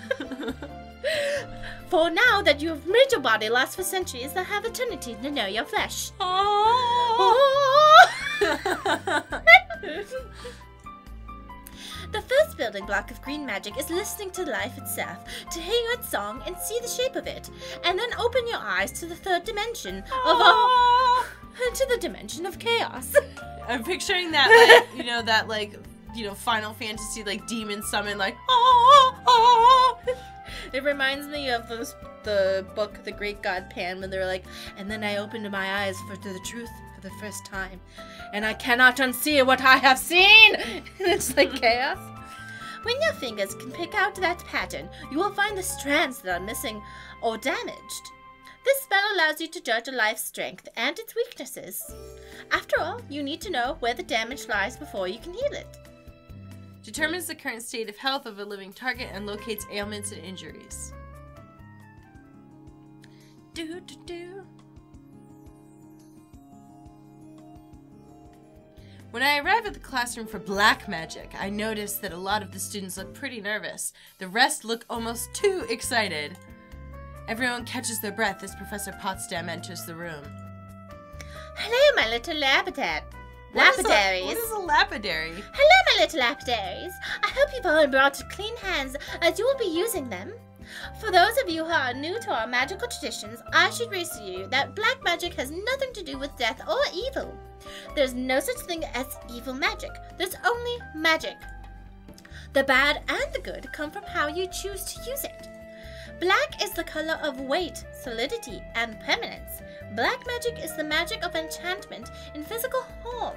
For now that you have made your body last for centuries, they have eternity to know your flesh. The first building block of green magic is listening to life itself, to hear its song and see the shape of it, and then open your eyes to the third dimension to the dimension of chaos. I'm picturing that, like, Final Fantasy, like, demon summon, like, It reminds me of the book, The Great God Pan, when they're like, and then I opened my eyes to the truth for the first time, and I cannot unsee what I have seen. It's like chaos. When your fingers can pick out that pattern, you will find the strands that are missing or damaged. This spell allows you to judge a life's strength and its weaknesses. After all, you need to know where the damage lies before you can heal it. Determines the current state of health of a living target and locates ailments and injuries. When I arrive at the classroom for black magic, I notice that a lot of the students look pretty nervous. The rest look almost too excited. Everyone catches their breath as Professor Potsdam enters the room. Hello, my little lapidaries. What is a lapidary? Hello, my little lapidaries. I hope you've all brought clean hands, as you will be using them. For those of you who are new to our magical traditions, I should raise to you that black magic has nothing to do with death or evil. There's no such thing as evil magic. There's only magic. The bad and the good come from how you choose to use it. Black is the color of weight, solidity, and permanence. Black magic is the magic of enchantment in physical form.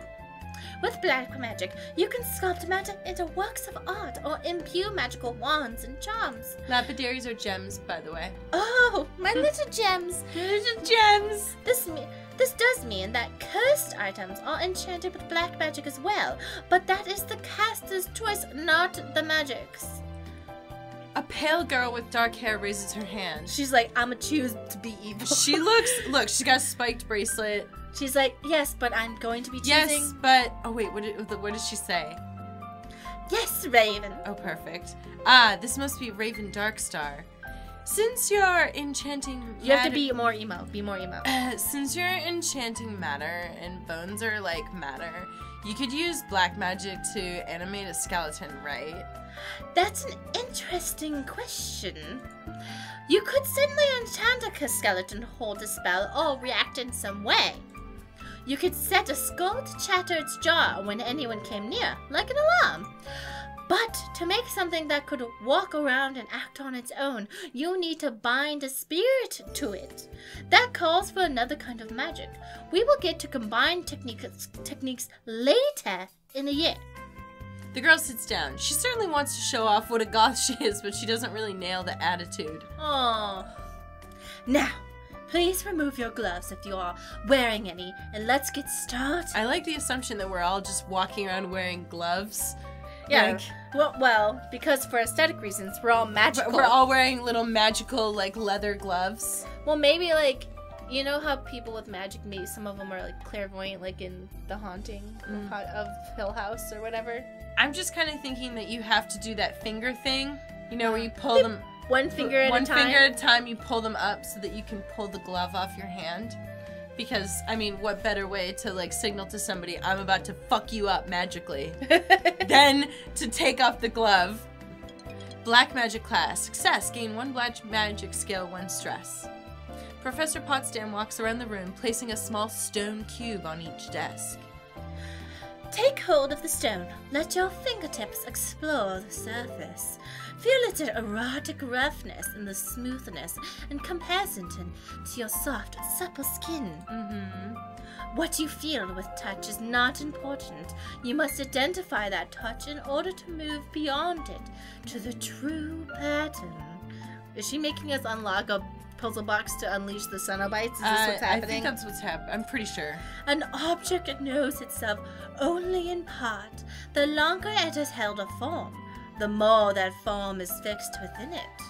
With black magic, you can sculpt matter into works of art or imbue magical wands and charms. Lapidaries are gems, by the way. Oh, my little gems. Little gems. This does mean that cursed items are enchanted with black magic as well, but that is the caster's choice, not the magic's. A pale girl with dark hair raises her hand. She's like, I'ma choose to be evil. Look, she's got a spiked bracelet. She's like, yes, but I'm going to be choosing. Yes, but, oh wait, what did she say? Yes, Raven. Oh, perfect. This must be Raven Darkstar. Since you're enchanting matter, You have to be more emo. Be more emo. Since you're enchanting matter and bones are like matter, you could use black magic to animate a skeleton, right? That's an interesting question. You could certainly enchant a skeleton to hold a spell or react in some way. You could set a skull to chatter its jaw when anyone came near, like an alarm. But to make something that could walk around and act on its own, you need to bind a spirit to it. That calls for another kind of magic. We will get to combined techniques later in the year. The girl sits down. She certainly wants to show off what a goth she is, but she doesn't really nail the attitude. Oh. Now, please remove your gloves if you are wearing any, and let's get started. I like the assumption that we're all just walking around wearing gloves. Yeah. Like, Well, because for aesthetic reasons, we're all magical. we're all wearing little magical, like, leather gloves. Well, maybe, like, you know how people with magic, maybe some of them are, like, clairvoyant, like in The Haunting of Hill House or whatever? I'm just kind of thinking that you have to do that finger thing, you know, where you pull them... One finger at a time? One finger at a time, you pull them up so that you can pull the glove off your hand. Because, I mean, what better way to, like, signal to somebody, I'm about to fuck you up magically, than to take off the glove. Black magic class. Success. Gain 1 black magic skill, 1 stress. Professor Potsdam walks around the room, placing a small stone cube on each desk. Take hold of the stone. Let your fingertips explore the surface. Feel its erotic roughness and the smoothness in comparison to your soft, supple skin. What you feel with touch is not important. You must identify that touch in order to move beyond it to the true pattern. Is she making us unlock a puzzle box to unleash the Cenobites? Is this what's happening? I think that's what's happening. I'm pretty sure. An object knows itself only in part. The longer it has held a form, the more that form is fixed within it.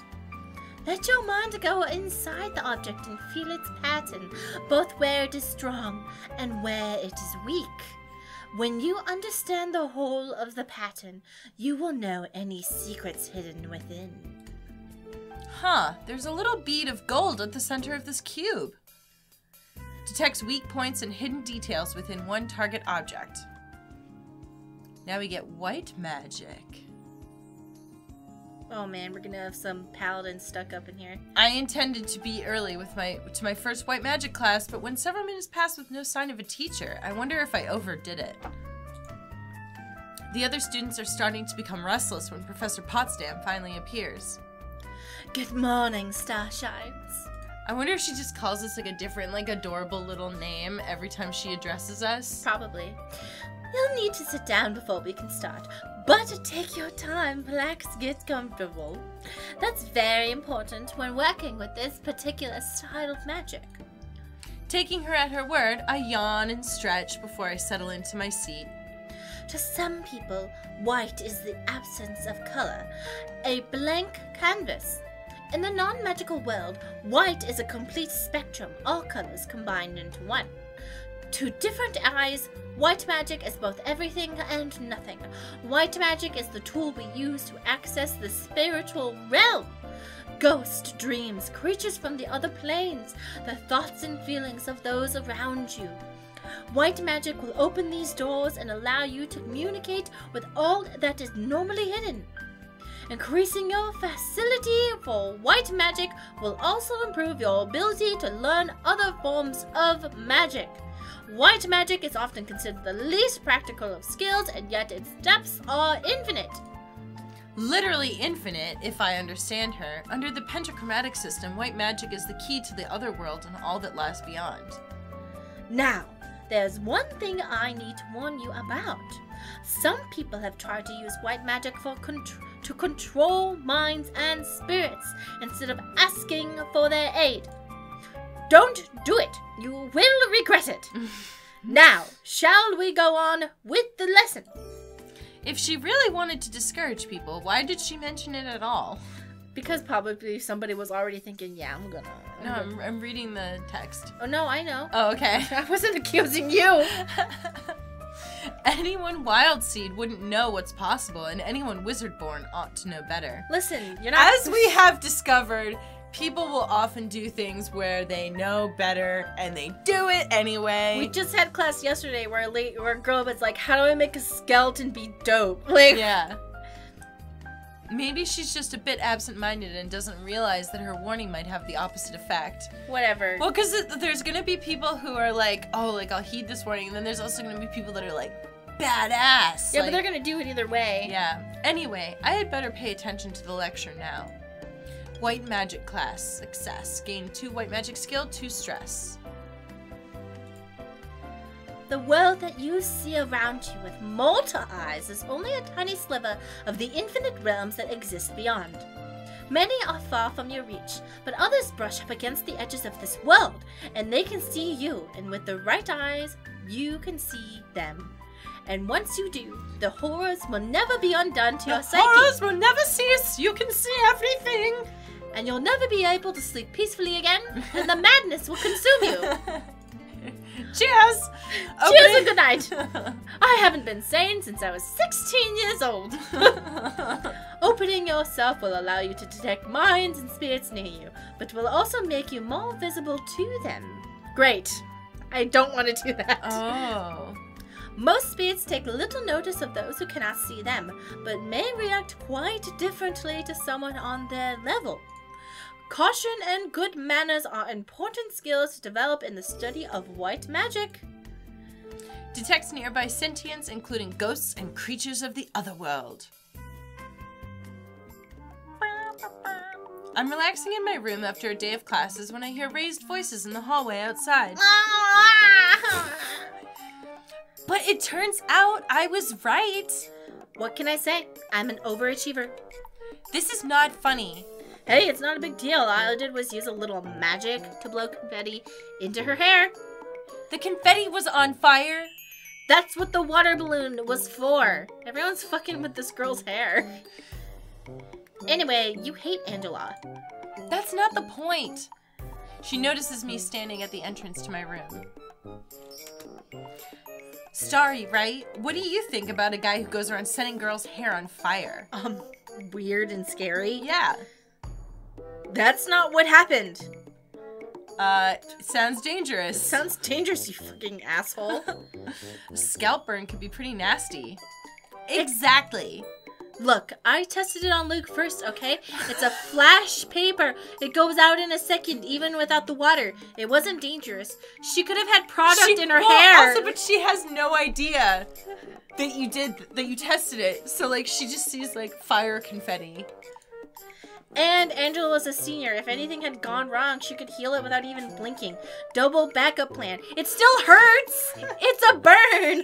Let your mind go inside the object and feel its pattern, both where it is strong and where it is weak. When you understand the whole of the pattern, you will know any secrets hidden within. Huh, there's a little bead of gold at the center of this cube. Detects weak points and hidden details within one target object. Now we get white magic. Oh man, we're gonna have some paladins stuck up in here. I intended to be early with my first white magic class, but when several minutes passed with no sign of a teacher, I wonder if I overdid it. The other students are starting to become restless when Professor Potsdam finally appears. Good morning, Starshines. I wonder if she just calls us like a different, like adorable little name every time she addresses us. Probably. You'll need to sit down before we can start. But take your time, relax, get comfortable. That's very important when working with this particular style of magic. Taking her at her word, I yawn and stretch before I settle into my seat. To some people, white is the absence of color, a blank canvas. In the non-magical world, white is a complete spectrum, all colors combined into one. To different eyes, white magic is both everything and nothing. White magic is the tool we use to access the spiritual realm. Ghosts, dreams, creatures from the other planes, the thoughts and feelings of those around you. White magic will open these doors and allow you to communicate with all that is normally hidden. Increasing your facility for white magic will also improve your ability to learn other forms of magic. White magic is often considered the least practical of skills, and yet its depths are infinite. Literally infinite, if I understand her. Under the pentachromatic system, white magic is the key to the other world and all that lies beyond. Now, there's one thing I need to warn you about. Some people have tried to use white magic to control minds and spirits instead of asking for their aid. Don't do it. You will regret it. Now, shall we go on with the lesson? If she really wanted to discourage people, why did she mention it at all? Because probably somebody was already thinking, yeah, I'm gonna... No, I'm reading the text. Oh, no, I know. Oh, okay. I wasn't accusing you. Anyone wild seed wouldn't know what's possible, and anyone wizard-born ought to know better. Listen, you're not... As we have discovered, people will often do things where they know better, and they do it anyway. We just had class yesterday where a girl was like, how do I make a skeleton be dope? Like, yeah. Maybe she's just a bit absent-minded and doesn't realize that her warning might have the opposite effect. Whatever. Well, because there's going to be people who are like, oh, like, I'll heed this warning, and then there's also going to be people that are like, badass. Yeah, like, but they're going to do it either way. Yeah. Anyway, I had better pay attention to the lecture now. White magic class. Success. Gain 2 white magic skill, 2 stress. The world that you see around you with mortal eyes is only a tiny sliver of the infinite realms that exist beyond. Many are far from your reach, but others brush up against the edges of this world, and they can see you, and with the right eyes, you can see them. And once you do, the horrors will never be undone to your psyche. Horrors will never cease. You can see everything. And you'll never be able to sleep peacefully again, and the madness will consume you. Cheers! Cheers and good night. I haven't been sane since I was 16 years old. Opening yourself will allow you to detect minds and spirits near you, but will also make you more visible to them. Great. I don't want to do that. Oh. Most spirits take little notice of those who cannot see them, but may react quite differently to someone on their level. Caution and good manners are important skills to develop in the study of white magic. Detects nearby sentience, including ghosts and creatures of the other world. I'm relaxing in my room after a day of classes when I hear raised voices in the hallway outside. But it turns out I was right. What can I say? I'm an overachiever. This is not funny. Hey, it's not a big deal. All I did was use a little magic to blow confetti into her hair. The confetti was on fire. That's what the water balloon was for. Everyone's fucking with this girl's hair. Anyway, you hate Angela. That's not the point. She notices me standing at the entrance to my room. Starry, right? What do you think about a guy who goes around setting girls' hair on fire? Weird and scary. Yeah. That's not what happened. Sounds dangerous. Sounds dangerous, you fucking asshole. A scalp burn could be pretty nasty. Exactly. Look, I tested it on Luke first, okay? It's a flash paper. It goes out in a second, even without the water. It wasn't dangerous. She could have had product in her hair. Also, but she has no idea that you tested it. So, like, she just sees, like, fire confetti. And Angela was a senior. If anything had gone wrong, she could heal it without even blinking. Double backup plan. It still hurts! It's a burn!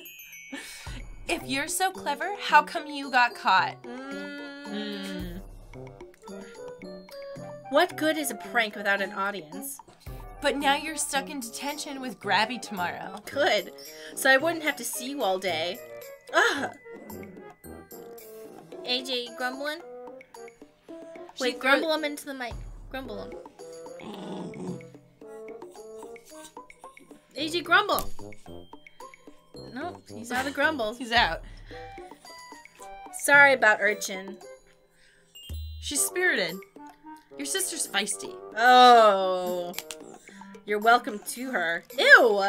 If you're so clever, how come you got caught? What good is a prank without an audience? But now you're stuck in detention with Grabby tomorrow. Good. So I wouldn't have to see you all day. Ugh! AJ, you grumbling? Wait, grumble him into the mic. Grumble him. AJ, grumble! Nope, he's out of grumbles. He's out. Sorry about Urchin. She's spirited. Your sister's feisty. Oh. You're welcome to her. Ew!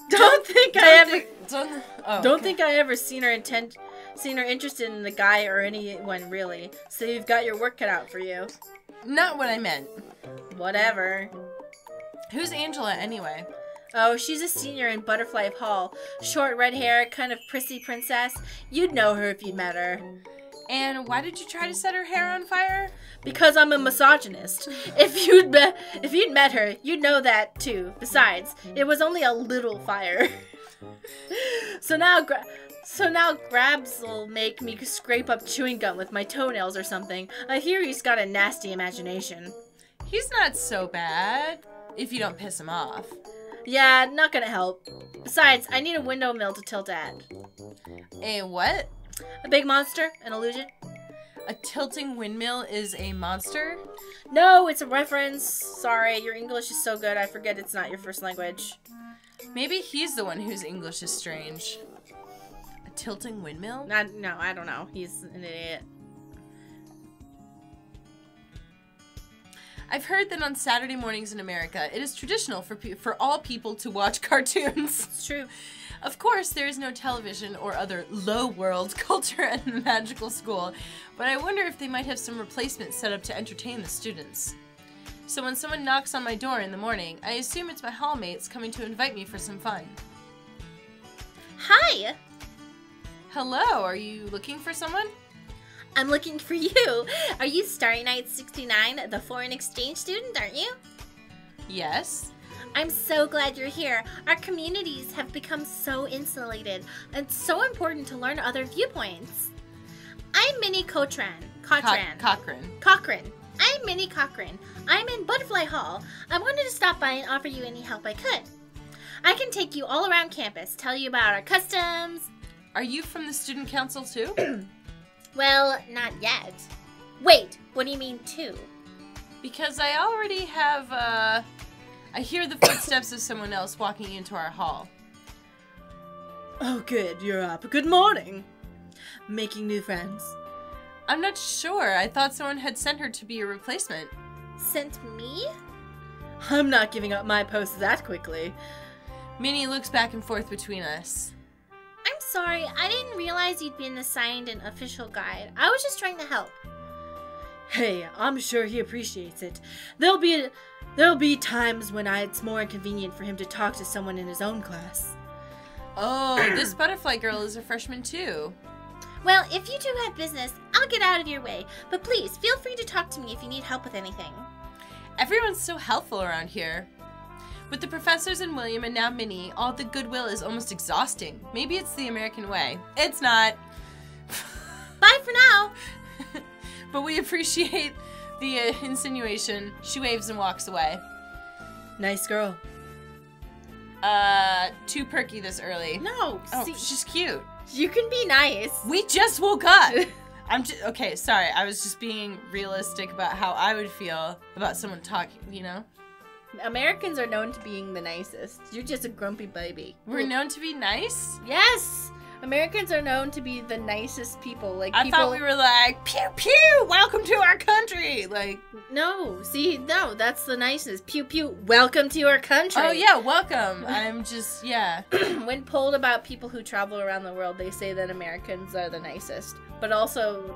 Don't think I ever seen her interested in the guy or anyone really. So you've got your work cut out for you. Not what I meant. Whatever. Who's Angela anyway? Oh, she's a senior in Butterfly Hall. Short red hair, kind of prissy princess. You'd know her if you met her. And why did you try to set her hair on fire? Because I'm a misogynist. If you'd met her, you'd know that too. Besides, it was only a little fire. So now Grabs will make me scrape up chewing gum with my toenails or something. I hear he's got a nasty imagination. He's not so bad, if you don't piss him off. Yeah, not gonna help. Besides, I need a window mill to tilt at. A what? A big monster? An illusion? A tilting windmill is a monster? No, it's a reference. Sorry, your English is so good I forget it's not your first language. Maybe he's the one whose English is strange. A tilting windmill? No, I don't know. He's an idiot. I've heard that on Saturday mornings in America, it is traditional for all people to watch cartoons. It's true. Of course, there is no television or other low-world culture at the magical school, but I wonder if they might have some replacement set up to entertain the students. So when someone knocks on my door in the morning, I assume it's my hallmates coming to invite me for some fun. Hi! Hello, are you looking for someone? I'm looking for you. Are you Starry Night 69, the foreign exchange student, aren't you? Yes. I'm so glad you're here. Our communities have become so insulated, and it's so important to learn other viewpoints. I'm Minnie Cochran. Cochran. I'm Minnie Cochran. I'm in Butterfly Hall. I wanted to stop by and offer you any help I could. I can take you all around campus, tell you about our customs. Are you from the student council too? Well, not yet. Wait, what do you mean too? Because I already have, I hear the footsteps of someone else walking into our hall. Oh, good, you're up. Good morning. Making new friends. I'm not sure. I thought someone had sent her to be a replacement. Sent me? I'm not giving up my post that quickly. Minnie looks back and forth between us. I'm sorry, I didn't realize you'd been assigned an official guide. I was just trying to help. Hey, I'm sure he appreciates it. There'll be times when it's more inconvenient for him to talk to someone in his own class. Oh, this butterfly girl is a freshman too. Well, if you two have business, I'll get out of your way. But please, feel free to talk to me if you need help with anything. Everyone's so helpful around here. With the professors and William and now Minnie, all the goodwill is almost exhausting. Maybe it's the American way. It's not. Bye for now. But we appreciate the insinuation. She waves and walks away. Nice girl. Too perky this early. No, Oh, she's cute. You can be nice. We just woke up. Okay, sorry. I was just being realistic about how I would feel about someone talking, you know? Americans are known to being the nicest. You're just a grumpy baby. We're known to be nice? Yes! Americans are known to be the nicest people. Like, I thought we were like, pew pew, welcome to our country. Like, no, that's the nicest. Pew pew, welcome to our country. Oh yeah, welcome. I'm just, yeah. When polled about people who travel around the world, they say that Americans are the nicest. But also,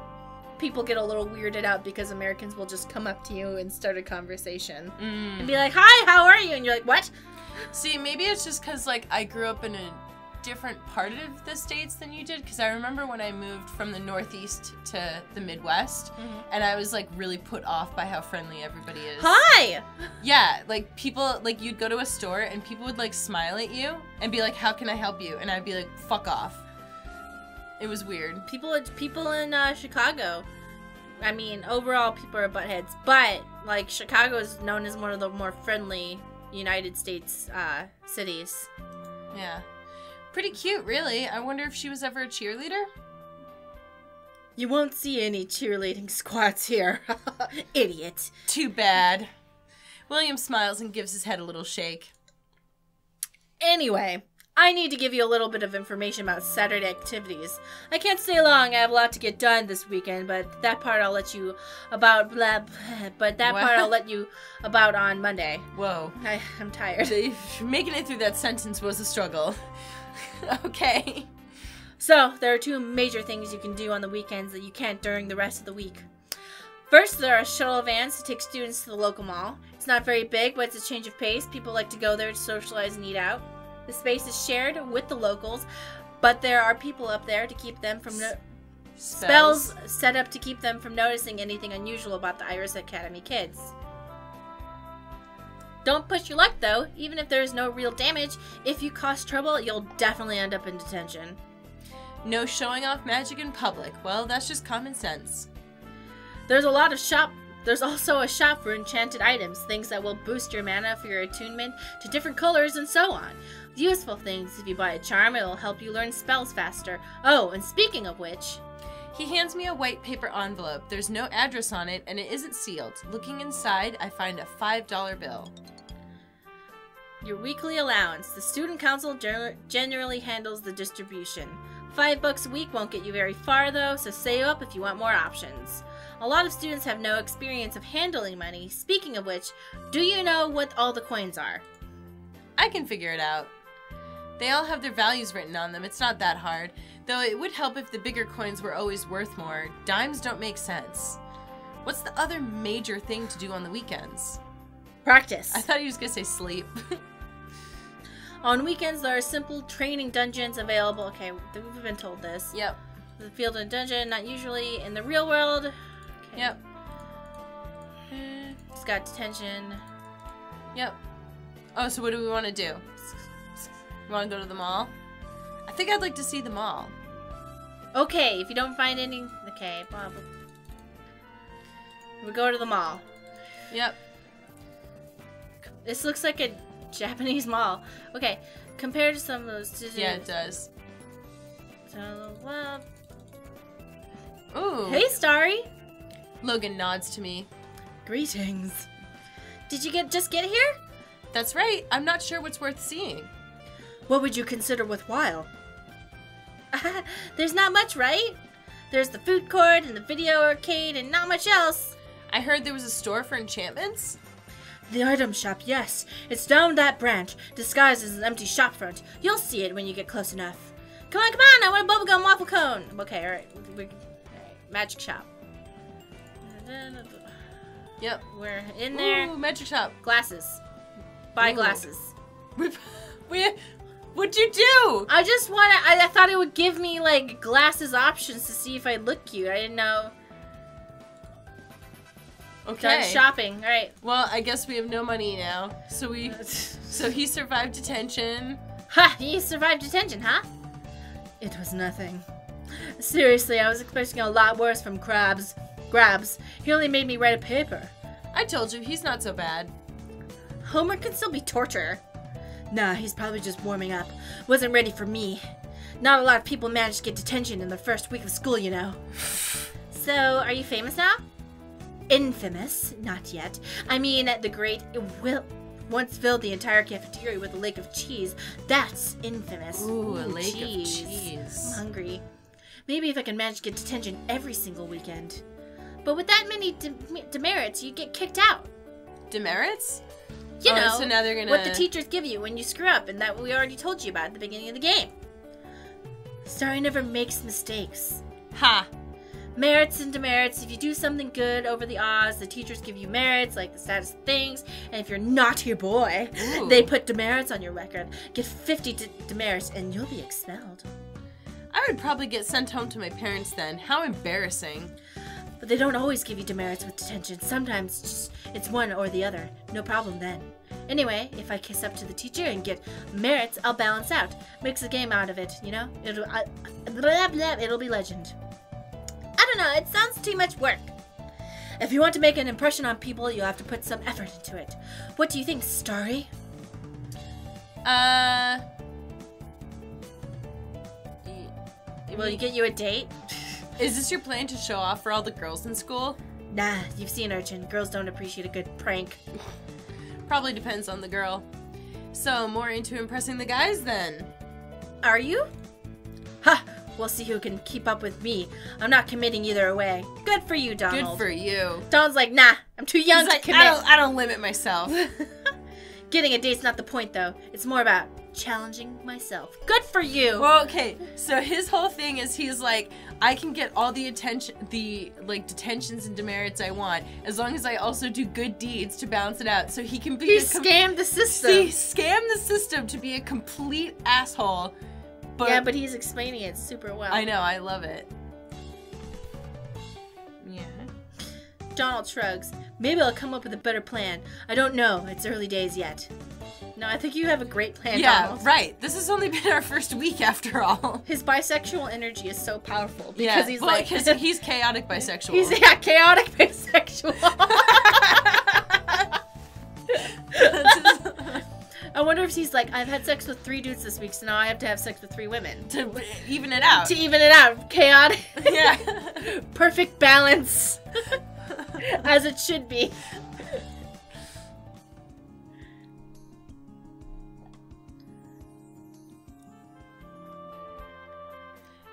people get a little weirded out because Americans will just come up to you and start a conversation. And be like, hi, how are you? And you're like, what? See, maybe it's just because, like, I grew up in different part of the States than you did, because I remember when I moved from the Northeast to the Midwest, and I was, like, really put off by how friendly everybody is. Hi! Yeah, like, people, like, you'd go to a store, and people would, like, smile at you and be like, how can I help you? And I'd be like, fuck off. It was weird. People in Chicago, I mean, overall, people are buttheads, but, like, Chicago is known as one of the more friendly United States cities. Yeah. Pretty cute, really. I wonder if she was ever a cheerleader? You won't see any cheerleading squats here. Idiot. Too bad. William smiles and gives his head a little shake. Anyway, I need to give you a little bit of information about Saturday activities. I can't stay long. I have a lot to get done this weekend, but that part I'll let you about I'll let you about on Monday. Whoa. I'm tired. Making it through that sentence was a struggle. Okay. So, there are 2 major things you can do on the weekends that you can't during the rest of the week. First, there are shuttle vans to take students to the local mall. It's not very big, but it's a change of pace. People like to go there to socialize and eat out. The space is shared with the locals, but there are people up there to keep them from spells set up to keep them from noticing anything unusual about the Iris Academy kids. Don't push your luck, though. Even if there is no real damage, if you cause trouble, you'll definitely end up in detention. No showing off magic in public. Well, that's just common sense. There's also a shop for enchanted items, things that will boost your mana for your attunement to different colors and so on. Useful things. If you buy a charm, it'll help you learn spells faster. Oh, and speaking of which... He hands me a white paper envelope. There's no address on it, and it isn't sealed. Looking inside, I find a $5 bill. Your weekly allowance. The student council generally handles the distribution. $5 a week won't get you very far, though, so save up if you want more options. A lot of students have no experience of handling money. Speaking of which, do you know what all the coins are? I can figure it out. They all have their values written on them. It's not that hard. Though it would help if the bigger coins were always worth more. Dimes don't make sense. What's the other major thing to do on the weekends? Practice. I thought he was going to say sleep. On weekends, there are simple training dungeons available. Okay, we've been told this. Yep. The field and dungeon, not usually in the real world. Okay. Yep. It's got detention. Yep. Oh, so what do we want to do? We want to go to the mall? I think I'd like to see the mall. Okay, if you don't find any... Okay, Bob. We go to the mall. Yep. This looks like a Japanese mall. Okay, compared to some of those... Yeah, it does. So, well... Ooh. Hey, Starry! Logan nods to me. Greetings. Did you just get here? That's right. I'm not sure what's worth seeing. What would you consider worthwhile? There's not much, right? There's the food court and the video arcade and not much else. I heard there was a store for enchantments. The item shop, yes. It's down that branch, disguised as an empty shopfront. You'll see it when you get close enough. Come on, come on! I want a bubblegum waffle cone! Okay, alright. Magic shop. Yep. We're in there. Ooh, magic shop. Glasses. Buy Ooh. glasses. What'd you do? I just want to... I thought it would give me, like, glasses options to see if I look cute. I didn't know... Okay. Done shopping. All right. Well, I guess we have no money now. So he survived detention. Ha! He survived detention, huh? It was nothing. Seriously, I was expecting a lot worse from Grabs. He only made me write a paper. I told you, he's not so bad. Homework can still be torture. Nah, he's probably just warming up. Wasn't ready for me. Not a lot of people manage to get detention in their first week of school, you know. So, are you famous now? Infamous? Not yet. I mean, the great Will once filled the entire cafeteria with a lake of cheese. That's infamous. Ooh, a lake of cheese. I'm hungry. Maybe if I can manage to get detention every single weekend. But with that many demerits, you get kicked out. Demerits? You know, so now they're gonna... what the teachers give you when you screw up, and that we already told you about at the beginning of the game. Starry never makes mistakes. Ha! merits and demerits. If you do something good over the odds, the teachers give you merits, like the status of things. And if you're naughty boy, they put demerits on your record. Get 50 demerits and you'll be expelled. I would probably get sent home to my parents then. How embarrassing. But they don't always give you demerits with detention. Sometimes it's one or the other. No problem then. Anyway, if I kiss up to the teacher and get merits, I'll balance out. Mix a game out of it, you know? It'll be legend. I don't know, it sounds too much work. If you want to make an impression on people, you'll have to put some effort into it. What do you think, Starry? Will you get you a date? Is this your plan to show off for all the girls in school? Nah, you've seen Urchin. Girls don't appreciate a good prank. Probably depends on the girl. So, more into impressing the guys then? Are you? Ha! We'll see who can keep up with me. I'm not committing either way. Good for you, Donald. Good for you. Donald's like, nah, I'm too young to commit. I don't limit myself. Getting a date's not the point, though. It's more about challenging myself. Good for you. Well, okay. So his whole thing is he's like, I can get all the attention, detentions and demerits I want, as long as I also do good deeds to balance it out. So he can be. He scammed the system. He scammed the system to be a complete asshole. But yeah, but he's explaining it super well. I know. I love it. Yeah. Donald shrugs. Maybe I'll come up with a better plan. I don't know. It's early days yet. No, I think you have a great plan, Donald. Yeah, right. This has only been our first week after all. His bisexual energy is so powerful because he's like... because he's chaotic bisexual. He's, chaotic bisexual. I wonder if he's like, I've had sex with 3 dudes this week, so now I have to have sex with 3 women. To even it out. To even it out. Chaotic. Yeah. Perfect balance. As it should be.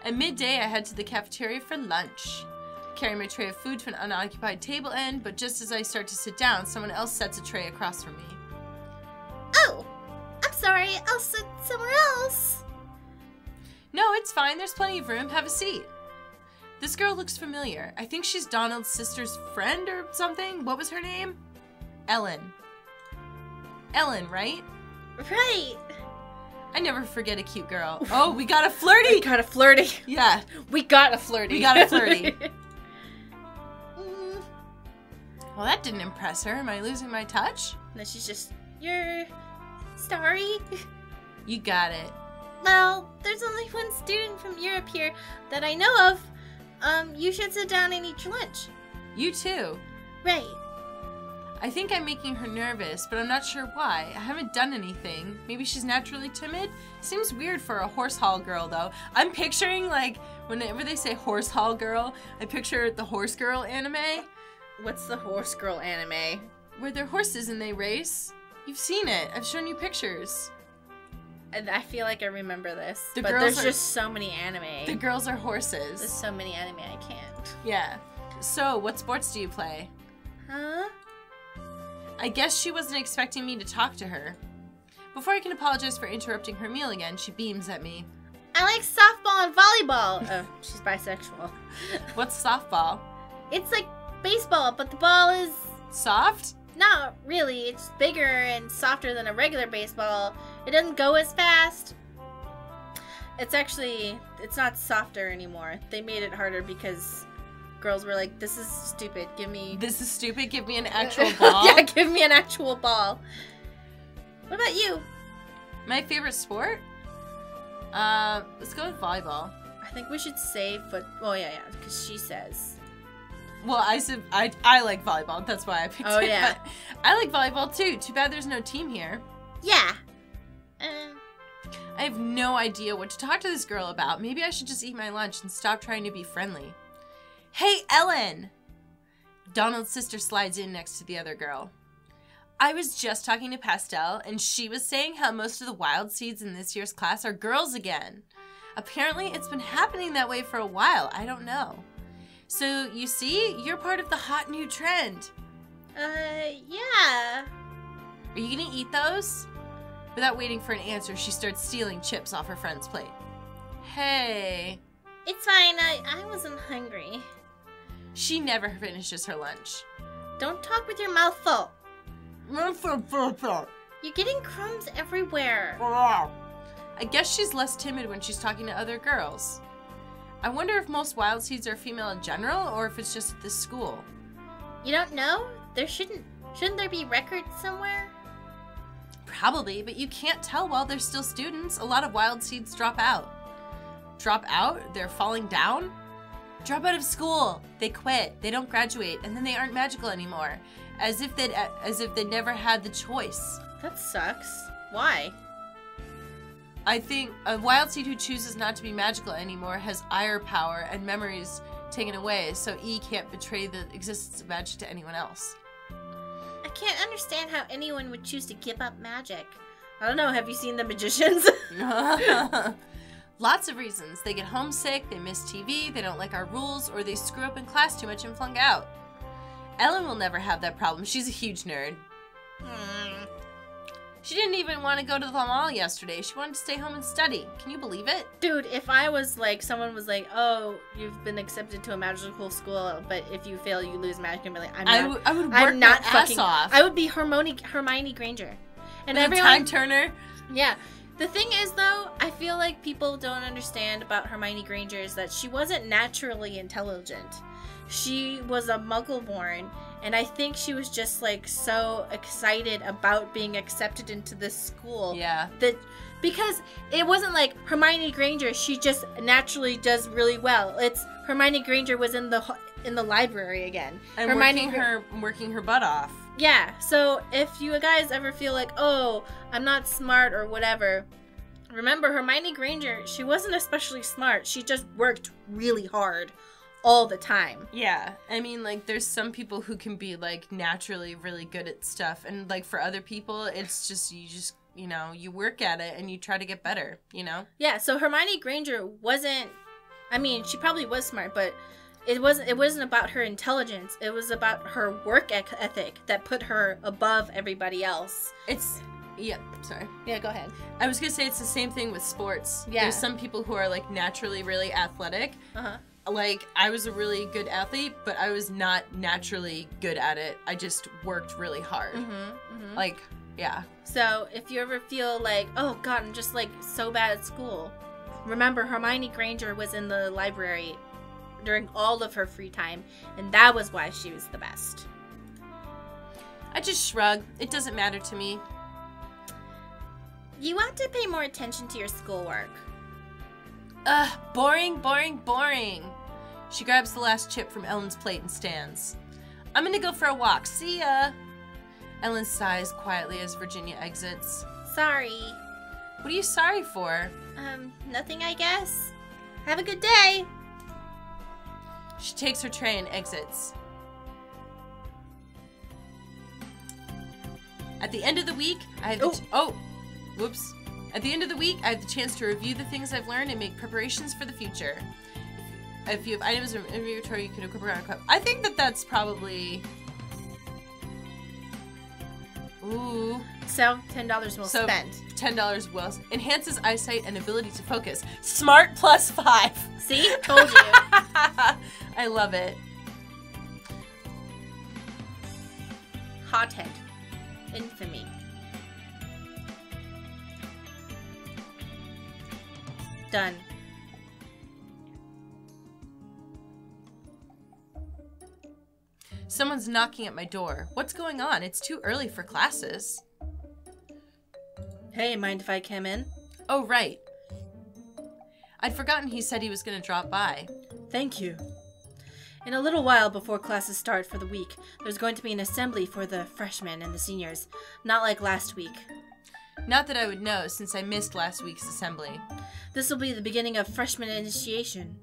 At midday, I head to the cafeteria for lunch. Carry my tray of food to an unoccupied table end, but just as I start to sit down, someone else sets a tray across from me. Oh, I'm sorry, I'll sit somewhere else. No, it's fine. There's plenty of room. Have a seat. This girl looks familiar. I think she's Donald's sister's friend or something. What was her name? Ellen. Ellen, right? Right. I never forget a cute girl. Oh, we got a flirty! We got a flirty. Yeah. We got a flirty. We got a flirty. Well, that didn't impress her. Am I losing my touch? No, she's just, you're Starry. You got it. Well, there's only one student from Europe here that I know of. You should sit down and eat your lunch. You too. Right. I think I'm making her nervous, but I'm not sure why. I haven't done anything. Maybe she's naturally timid? Seems weird for a horse hall girl, though. I'm picturing, like, whenever they say horse hall girl, I picture the horse girl anime. What's the horse girl anime? Where they're horses and they race. You've seen it. I've shown you pictures. And I feel like I remember this. The but girls there's are- just so many anime. The girls are horses. There's so many anime I can't. Yeah. So, what sports do you play? Huh? I guess she wasn't expecting me to talk to her. Before I can apologize for interrupting her meal again, she beams at me. I like softball and volleyball. Oh, she's bisexual. What's softball? It's like baseball, but the ball is... Soft? Not really. It's bigger and softer than a regular baseball. It doesn't go as fast. It's not softer anymore. They made it harder because girls were like, this is stupid. Give me an actual ball? Yeah, give me an actual ball. What about you? My favorite sport? Let's go with volleyball. I think we should say Oh, yeah, because she says. Well, I like volleyball. That's why I picked it. Oh, yeah. But I like volleyball, too. Too bad there's no team here. Yeah. I have no idea what to talk to this girl about. Maybe I should just eat my lunch and stop trying to be friendly. Hey, Ellen! Donald's sister slides in next to the other girl. I was just talking to Pastel, and she was saying how most of the wild seeds in this year's class are girls again. Apparently, it's been happening that way for a while. I don't know. So, you see, you're part of the hot new trend. Yeah. Are you gonna eat those? Without waiting for an answer, she starts stealing chips off her friend's plate. Hey. It's fine. I wasn't hungry. She never finishes her lunch. Don't talk with your mouth full. You're getting crumbs everywhere. I guess she's less timid when she's talking to other girls. I wonder if most wild seeds are female in general, or if it's just at this school. You don't know? Shouldn't there be records somewhere? Probably, but you can't tell while they're still students. A lot of wild seeds drop out. Drop out? They're falling down? Drop out of school. They quit. They don't graduate, and then they aren't magical anymore. As if they never had the choice. That sucks. Why? I think a wild seed who chooses not to be magical anymore has heir power and memories taken away, so E can't betray the existence of magic to anyone else. I can't understand how anyone would choose to give up magic. I don't know, have you seen The Magicians? Lots of reasons. They get homesick, they miss TV, they don't like our rules, or they screw up in class too much and flunk out. Ellen will never have that problem. She's a huge nerd. She didn't even want to go to the mall yesterday. She wanted to stay home and study. Can you believe it? Dude, if I was like, someone was like, oh, you've been accepted to a magical school, but if you fail, you lose magic, and be like, I would work my ass off. I would be Hermione Granger. And everyone, time turner. Yeah. The thing is, though, I feel like people don't understand about Hermione Granger is that she wasn't naturally intelligent. She was a muggle-born, and I think she was just, like, so excited about being accepted into this school. Yeah. Because it wasn't like Hermione Granger, she just naturally does really well. It's Hermione Granger was in the library again. And working her butt off. Yeah, so if you guys ever feel like, oh, I'm not smart or whatever, remember Hermione Granger, she wasn't especially smart. She just worked really hard all the time. Yeah, I mean, like, there's some people who can be, like, naturally really good at stuff, and, like, for other people, it's just, you know, you work at it and you try to get better, you know? Yeah, so Hermione Granger wasn't, I mean, she probably was smart, but it wasn't about her intelligence. It was about her work ethic that put her above everybody else. Yeah, sorry. Yeah, go ahead. I was gonna say it's the same thing with sports. Yeah. There's some people who are, like, naturally really athletic. Uh-huh. Like, I was a really good athlete, but I was not naturally good at it. I just worked really hard. Like, yeah. So, if you ever feel like, oh god, I'm just, like, so bad at school, remember Hermione Granger was in the library during all of her free time, and that was why she was the best. I just shrug. It doesn't matter to me. You ought to pay more attention to your schoolwork. Boring, boring, boring. She grabs the last chip from Ellen's plate and stands. I'm gonna go for a walk. See ya. Ellen sighs quietly as Virginia exits. Sorry. What are you sorry for? Nothing, I guess. Have a good day. She takes her tray and exits. At the end of the week, I have whoops. At the end of the week, I have the chance to review the things I've learned and make preparations for the future. If you have items in inventory, you can equip around a cup. I think that's probably... Ooh. So, $10 well spent. $10 well. Enhances eyesight and ability to focus. Smart +5. See? Told you. I love it. Hothead. Infamy. Done. Someone's knocking at my door. What's going on? It's too early for classes. Hey, mind if I come in? Oh, right. I'd forgotten he said he was going to drop by. Thank you. In a little while before classes start for the week, there's going to be an assembly for the freshmen and the seniors. Not like last week. Not that I would know, since I missed last week's assembly. This will be the beginning of freshman initiation.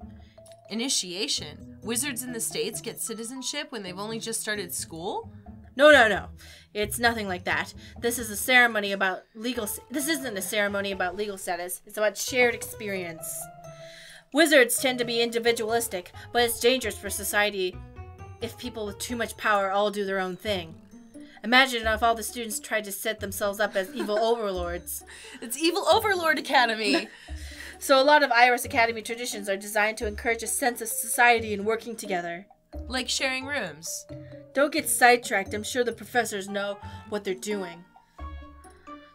Initiation? Wizards in the States get citizenship when they've only just started school? No. It's nothing like that. This is a ceremony about legal... This isn't a ceremony about legal status. It's about shared experience. Wizards tend to be individualistic, but it's dangerous for society if people with too much power all do their own thing. Imagine if all the students tried to set themselves up as evil overlords. It's Evil Overlord Academy! So a lot of Iris Academy traditions are designed to encourage a sense of society and working together. Like sharing rooms. Don't get sidetracked. I'm sure the professors know what they're doing.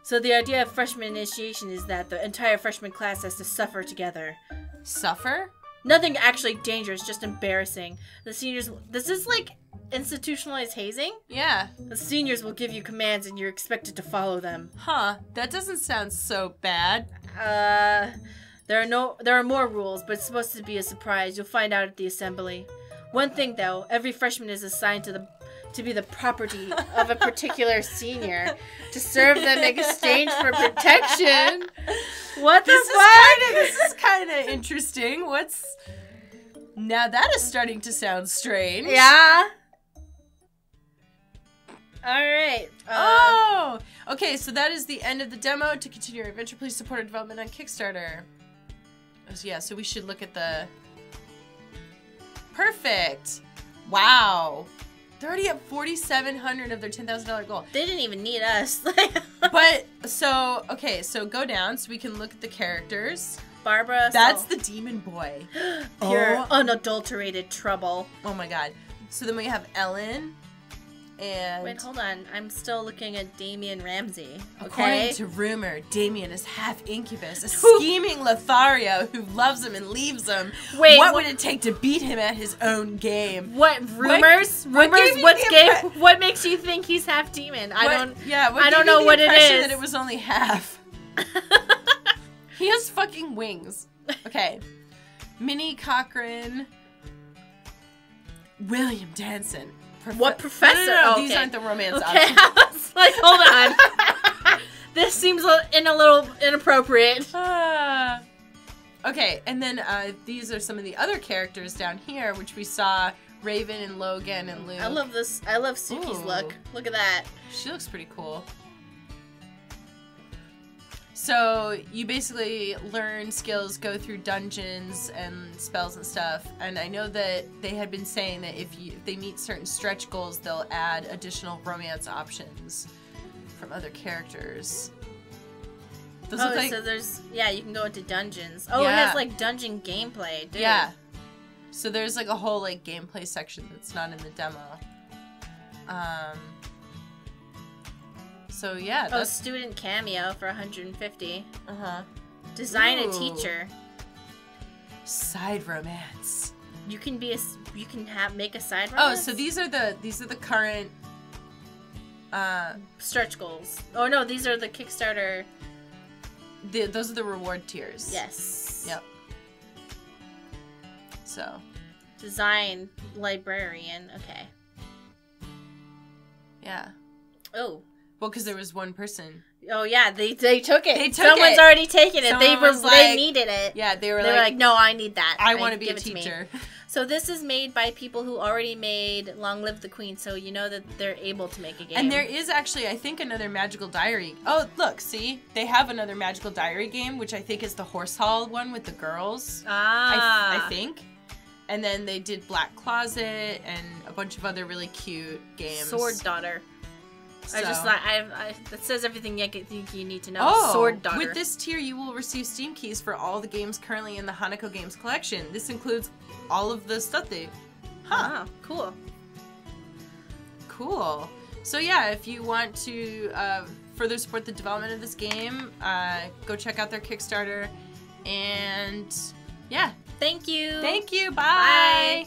So the idea of freshman initiation is that the entire freshman class has to suffer together. Suffer? Nothing actually dangerous, just embarrassing. The seniors... This is like institutionalized hazing? Yeah. The seniors will give you commands and you're expected to follow them. Huh. That doesn't sound so bad. There are more rules, but it's supposed to be a surprise. You'll find out at the assembly. One thing though, every freshman is assigned to be the property of a particular senior to serve them in exchange for protection. What the fuck? This is kind of interesting. Now that is starting to sound strange. Yeah. All right. Okay, so that is the end of the demo. To continue your adventure, please support our development on Kickstarter. So we should look at the... Perfect. Wow. They're already at 4,700 of their $10,000 goal. They didn't even need us. But, so go down so we can look at the characters. Barbara. That's the demon boy. Pure, unadulterated trouble. Oh my god. So then we have Ellen. And wait, hold on. I'm still looking at Damian Ramsey. According Okay. to rumor, Damien is half incubus, a scheming Lothario who loves him and leaves him. Wait, what would it take to beat him at his own game? What rumors? What makes you think he's half demon? I don't know what it is. That it was only half. He has fucking wings. Okay. Minnie Cochran. William Danson. What professor? No, okay. These aren't the romance okay. options. I was like, hold on. This seems a little inappropriate. Okay, and then these are some of the other characters down here, which we saw Raven and Logan and Luke. I love this. I love Suki's look. Look at that. She looks pretty cool. So you basically learn skills, go through dungeons and spells and stuff. And I know that they had been saying that if they meet certain stretch goals, they'll add additional romance options from other characters. Those look like, so there's you can go into dungeons. Oh, Yeah. it has like dungeon gameplay, dude. yeah. So there's like a whole like gameplay section that's not in the demo. So yeah, that's student cameo for 150. uh-huh. Design a Ooh. teacher. Side romance. You can make a side Oh, romance? so these are the current stretch goals. Oh no, these are the Kickstarter. Those are the reward tiers. Yes. Yep. So. Design librarian. Okay. Yeah. Oh. Well, because there was one person. Oh yeah, they took it. They took Someone's it. already taken it. Someone was They like- needed it. Yeah, they were They were like, no, I need that. I want to be a give it to me." teacher. So this is made by people who already made Long Live the Queen, so you know that they're able to make a game. And there is actually, I think, another Magical Diary. Oh, look, see? They have another Magical Diary game, which I think is the Horse Hall one with the girls. I think. And then they did Black Closet and a bunch of other really cute games. Sword Daughter. So. I just thought that says everything I think you need to know. Oh, Sword Daughter. with this tier, you will receive Steam keys for all the games currently in the Hanako Games collection. This includes all of the stuff they... Huh. Cool. Cool. So yeah, if you want to further support the development of this game, go check out their Kickstarter. And yeah. Thank you. Thank you. Bye. Bye.